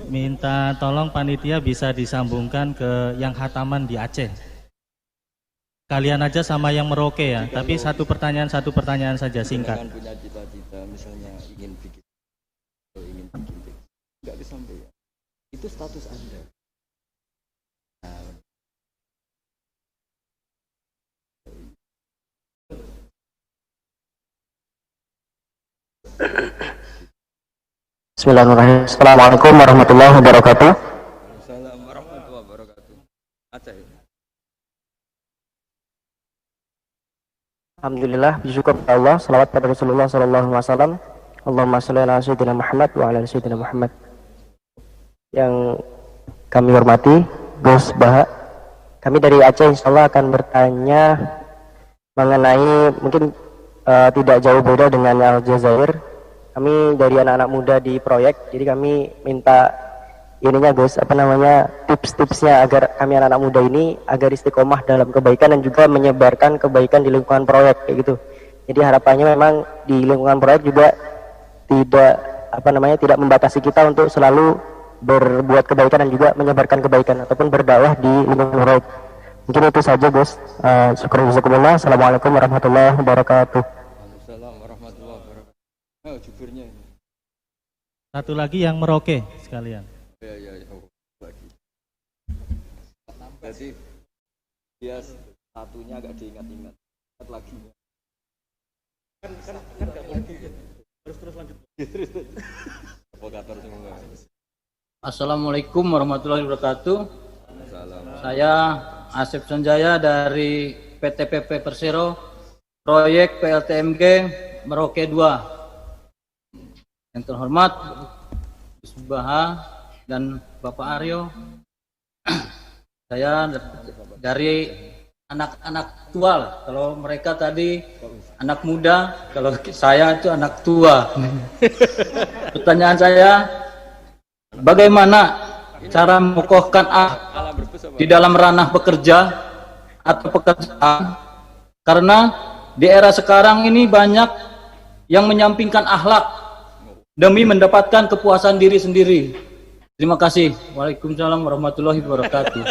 minta tolong panitia bisa disambungkan ke yang khataman di Aceh. Kalian aja sama yang Merauke ya. Tapi satu pertanyaan saja singkat. Jangan punya cita-cita misalnya ingin bikin nggak kesampaian itu status Anda. Bismillahirrahmanirrahim. Assalamualaikum warahmatullahi wabarakatuh. Assalamualaikum warahmatullahi wabarakatuh. Aceh. Alhamdulillah, bersyukur kepada Allah, salawat pada Rasulullah sallallahu alaihi wasallam. Allahumma shalli ala sayyidina Muhammad wa ala sayyidina Muhammad. Yang kami hormati Gus Baha, kami dari Aceh insyaallah akan bertanya mengenai mungkin tidak jauh beda dengan Aljazair. Kami dari anak-anak muda di proyek, jadi kami minta ininya Gus, tips-tipsnya agar kami anak-anak muda ini agar istiqomah dalam kebaikan dan juga menyebarkan kebaikan di lingkungan proyek kayak gitu. Jadi harapannya memang di lingkungan proyek juga tidak membatasi kita untuk selalu berbuat kebaikan dan juga menyebarkan kebaikan ataupun berdakwah di lingkungan proyek. Mungkin itu saja Gus. Syukur-syukurullah. Assalamualaikum warahmatullahi wabarakatuh. Waalaikumsalam warahmatullahi wabarakatuh. Juburnya ini. Satu lagi yang Merauke sekalian. Ya lagi. Jadi dia satunya agak diingat-ingat. lagi. Assalamualaikum warahmatullahi wabarakatuh. Salam. Saya Asep Sanjaya dari PT PP Persero, proyek PLTMG Merauke 2. Yang terhormat Gus Baha dan Bapak Aryo. Saya dari anak-anak tua. Kalau mereka tadi anak muda, kalau saya itu anak tua. Pertanyaan saya, bagaimana cara mengokohkan di dalam ranah bekerja atau pekerjaan? Karena di era sekarang ini banyak yang menyampingkan akhlak demi mendapatkan kepuasan diri sendiri. Terima kasih. Waalaikumsalam warahmatullahi wabarakatuh.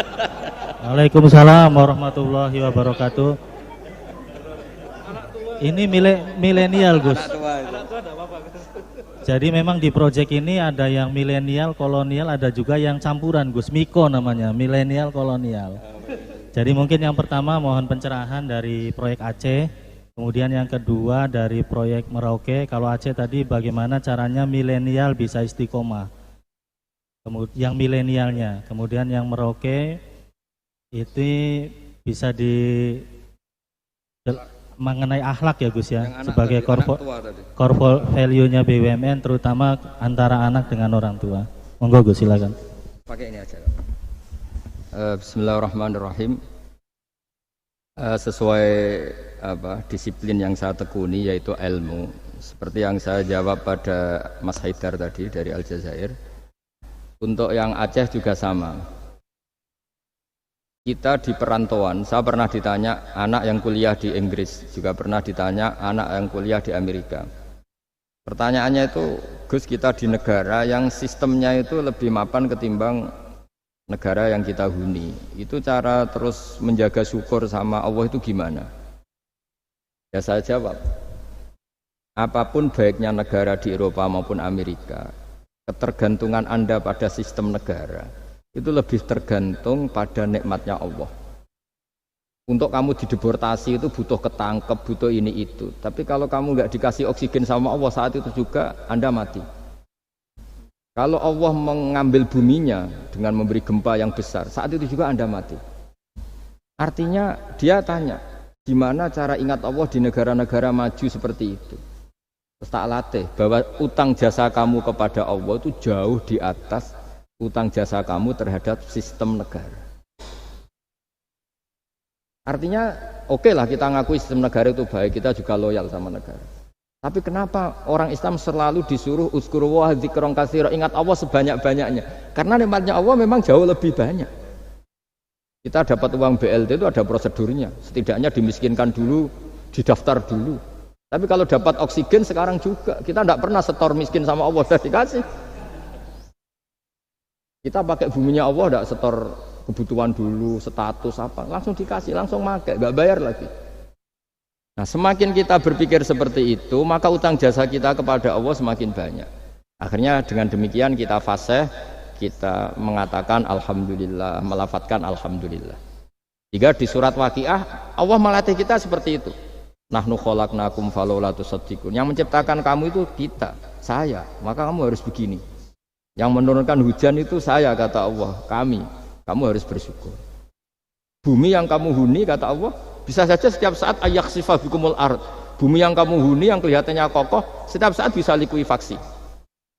Waalaikumsalam warahmatullahi wabarakatuh. Ini milenial, Gus. Jadi memang di proyek ini ada yang milenial, kolonial, ada juga yang campuran, Gus. Miko namanya, milenial kolonial. Jadi mungkin yang pertama mohon pencerahan dari proyek Aceh. Kemudian yang kedua dari proyek Merauke. Kalau Aceh tadi bagaimana caranya milenial bisa istiqomah. Kemudian yang milenialnya. Kemudian yang Merauke itu bisa mengenai akhlak ya Gus ya, sebagai core value-nya BUMN terutama antara anak dengan orang tua. Monggo Gus, silakan. Pakai ini aja. Bismillahirrahmanirrahim. Sesuai disiplin yang saya tekuni yaitu ilmu. Seperti yang saya jawab pada Mas Haidar tadi dari Aljazair. Untuk yang Aceh juga sama. Kita di perantauan, saya pernah ditanya anak yang kuliah di Inggris, juga pernah ditanya anak yang kuliah di Amerika. Pertanyaannya itu, Gus, kita di negara yang sistemnya itu lebih mapan ketimbang negara yang kita huni. Itu cara terus menjaga syukur sama Allah itu gimana? Ya saya jawab, apapun baiknya negara di Eropa maupun Amerika, ketergantungan Anda pada sistem negara itu lebih tergantung pada nikmatnya Allah. Untuk kamu dideportasi itu butuh ketangkep, butuh ini itu. Tapi kalau kamu nggak dikasih oksigen sama Allah saat itu juga Anda mati. Kalau Allah mengambil buminya dengan memberi gempa yang besar, saat itu juga Anda mati. Artinya dia tanya, gimana cara ingat Allah di negara-negara maju seperti itu? Terus tak latih bahwa utang jasa kamu kepada Allah itu jauh di atas utang jasa kamu terhadap sistem negara. Artinya oke lah kita ngakui sistem negara itu baik, kita juga loyal sama negara. Tapi kenapa orang Islam selalu disuruh uzkuru wa dzikron katsira, ingat Allah sebanyak-banyaknya? Karena nikmatnya Allah memang jauh lebih banyak. Kita dapat uang BLT itu ada prosedurnya, setidaknya dimiskinkan dulu, didaftar dulu. Tapi kalau dapat oksigen sekarang juga, kita tidak pernah setor miskin sama Allah, sudah dikasih. Kita pakai buminya Allah, tidak setor kebutuhan dulu, status apa, langsung dikasih, langsung pakai, nggak bayar lagi. Nah, semakin kita berpikir seperti itu, maka utang jasa kita kepada Allah semakin banyak. Akhirnya dengan demikian kita fasih, kita mengatakan Alhamdulillah, melafadzkan Alhamdulillah. Jika di surat Waqiah, Allah melatih kita seperti itu. Nahnu khalaqnakum falawla tusaddiqun. Yang menciptakan kamu itu kita, saya, maka kamu harus begini. Yang menurunkan hujan itu saya, kata Allah, kami. Kamu harus bersyukur. Bumi yang kamu huni, kata Allah, bisa saja setiap saat ayaksifa bikumul ard. Bumi yang kamu huni yang kelihatannya kokoh, setiap saat bisa likuifaksi.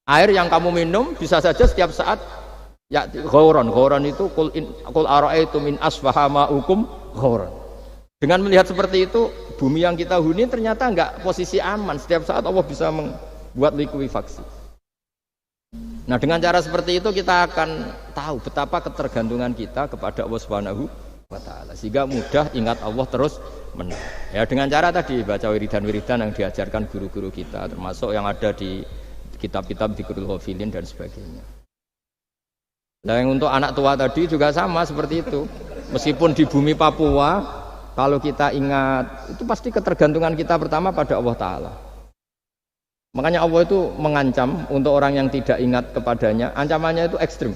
Air yang kamu minum bisa saja setiap saat ya ghauran. Ghauran itu qul ara'aitum min asbaha ma'ukum ghauran. Dengan melihat seperti itu, bumi yang kita huni ternyata enggak posisi aman. Setiap saat Allah bisa membuat likuifaksi. Nah, dengan cara seperti itu kita akan tahu betapa ketergantungan kita kepada Allah Subhanahu wa taala. Sehingga mudah ingat Allah terus menerus. Ya, dengan cara tadi baca wiridan-wiridan yang diajarkan guru-guru kita, termasuk yang ada di kitab-kitab Dzikrul Ghafilin dan sebagainya. Nah, yang untuk anak tua tadi juga sama seperti itu. Meskipun di bumi Papua, kalau kita ingat, itu pasti ketergantungan kita pertama pada Allah taala. Makanya Allah itu mengancam untuk orang yang tidak ingat kepadanya, ancamannya itu ekstrim.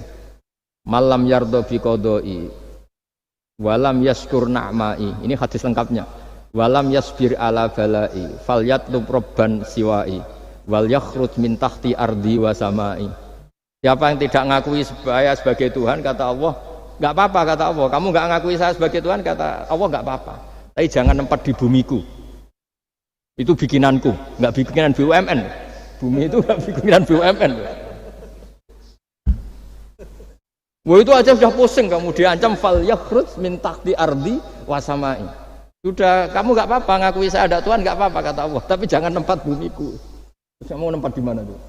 Malam yardho bi qodoi walam yaskur na'mai. Ini hadis lengkapnya. walam yasbir ala balai falyatlub robban siwai wal yakhrut min tahti ardi wa samai. Siapa yang tidak ngakui saya sebagai Tuhan, kata Allah, enggak apa-apa, kata Allah. Kamu enggak ngakui saya sebagai Tuhan, kata Allah, enggak apa-apa. Tapi jangan nempat di bumiku. Itu bikinanku, enggak bikinan BUMN. Bumi itu enggak bikinan BUMN. Wah, itu aja sudah pusing, kamu diancam fal yakhrut min tahti ardi wa samai. Sudah, kamu enggak apa-apa ngakui saya ada Tuhan, enggak apa-apa, kata Allah. Tapi jangan nempat bumiku. Saya mau nempat di mana tuh?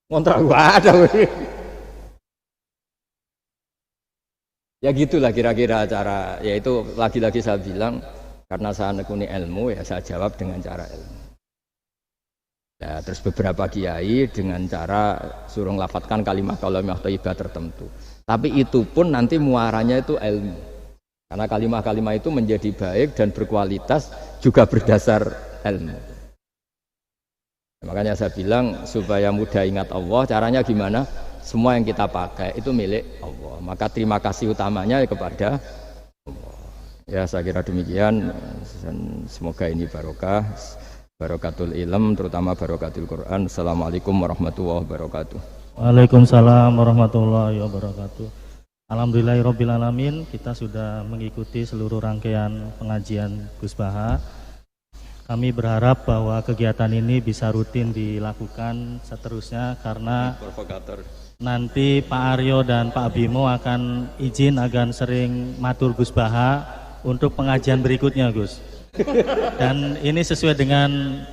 Kontrak gua ada. Ya gitulah kira-kira cara, yaitu lagi-lagi saya bilang karena saya nekuni ilmu ya saya jawab dengan cara ilmu. Ya, terus beberapa kiai dengan cara suruh ngelafatkan kalimat-kalimat thayyibah tertentu. Tapi itu pun nanti muaranya itu ilmu. Karena kalimat-kalimat itu menjadi baik dan berkualitas juga berdasar ilmu. Makanya saya bilang supaya mudah ingat Allah, caranya gimana? Semua yang kita pakai itu milik Allah. Maka terima kasih utamanya kepada Allah. Ya, saya kira demikian. Semoga ini barokah, barokatul ilm, terutama barokatul Quran. Assalamualaikum warahmatullahi wabarakatuh. Waalaikumsalam warahmatullahi wabarakatuh. Alhamdulillahirabbil alamin, kita sudah mengikuti seluruh rangkaian pengajian Gus Baha. Kami berharap bahwa kegiatan ini bisa rutin dilakukan seterusnya karena nanti Pak Aryo dan Pak Bimo akan izin agar sering matur Gus Baha untuk pengajian berikutnya, Gus. Dan ini sesuai dengan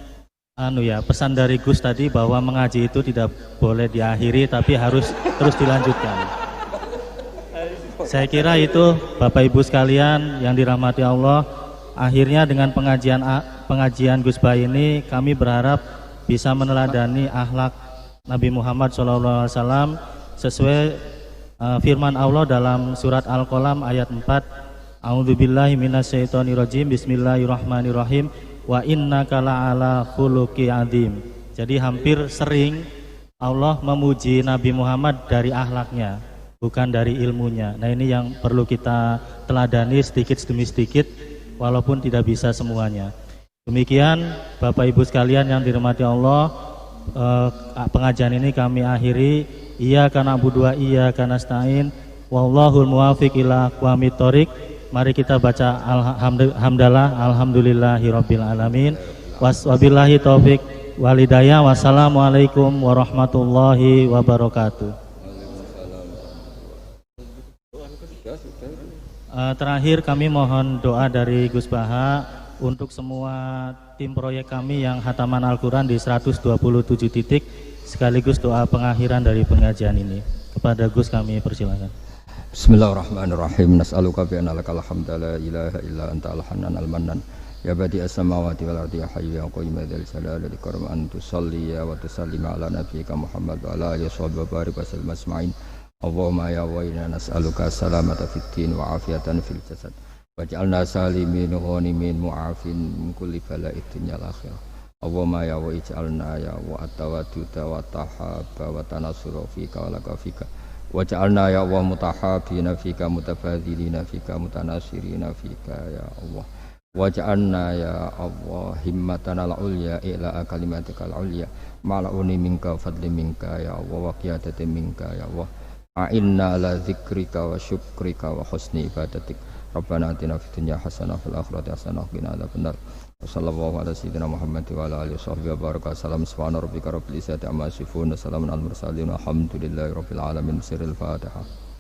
pesan dari Gus tadi bahwa mengaji itu tidak boleh diakhiri tapi harus terus dilanjutkan. Saya kira itu Bapak Ibu sekalian yang dirahmati Allah. Akhirnya dengan pengajian Gus Baha ini kami berharap bisa meneladani akhlak Nabi Muhammad SAW sesuai firman Allah dalam surat Al-Qalam ayat 4. A'udzubillahi minasyaitonirrajim. Bismillahirrahmanirrahim. Wa innaka la'ala khuluqi adzim. Jadi hampir sering Allah memuji Nabi Muhammad dari akhlaknya, bukan dari ilmunya. Nah, ini yang perlu kita teladani sedikit demi sedikit, walaupun tidak bisa semuanya. Demikian Bapak Ibu sekalian yang dirahmati Allah, pengajian ini kami akhiri. Iyyaka na'budu wa iyyaka nasta'in, wallahul muwaffiq ila aqwamit thoriq. Mari kita baca alhamdulillah, alhamdulillahirabbil alamin. Wabillahi taufik walhidayah. Wassalamualaikum warahmatullahi wabarakatuh. Terakhir kami mohon doa dari Gus Baha untuk semua tim proyek kami yang hataman Al-Quran di 127 titik, sekaligus doa pengakhiran dari pengajian ini. Kepada Gus kami persilakan. Bismillahirrahmanirrahim. Nas'aluka bi anna lakal hamda la ilaha illa anta al-hannan al-mannan ya badi as-samawati wal ardi ya hayyu ya qayyum ya dzal jalali wal ikram an tusalli wa tusallima ala nabiyyika Muhammad wa ala alihi wa barik wa sallim asma'in. Allahumma ya wa inna nas'aluka salamata fid din wa afiyatan fil jasad waj'alna salimin ghanimin mu'afin min kulli bala'id dunya wal akhirah. Allahumma ya wa ij'alna ya wa atawaduta wa tahabba wa tanasura fika wa laka fika waj'alna ya wa mutahabina fika mutabadzilina fika mutanasirina fika ya Allah waj'alna ya Allah himmatana al-ulya ila kalimatika al-ulya mala'uni minka fadli minka ya Allah wa qiyadati minka ya Allah. A'inna ala dzikrika wa syukrika wa husni ibadatik. Rabbana atina fid dunya hasanah fil akhirati hasanah wa qina adzabannar. Wassallallahu ala sayyidina Muhammad wa ala alihi washabbihi wa baraka. Salam subhana rabbika rabbil izzati amma yasifun. Salamun alal mursalin. Alhamdulillahi rabbil alamin. Sirrul Fatihah.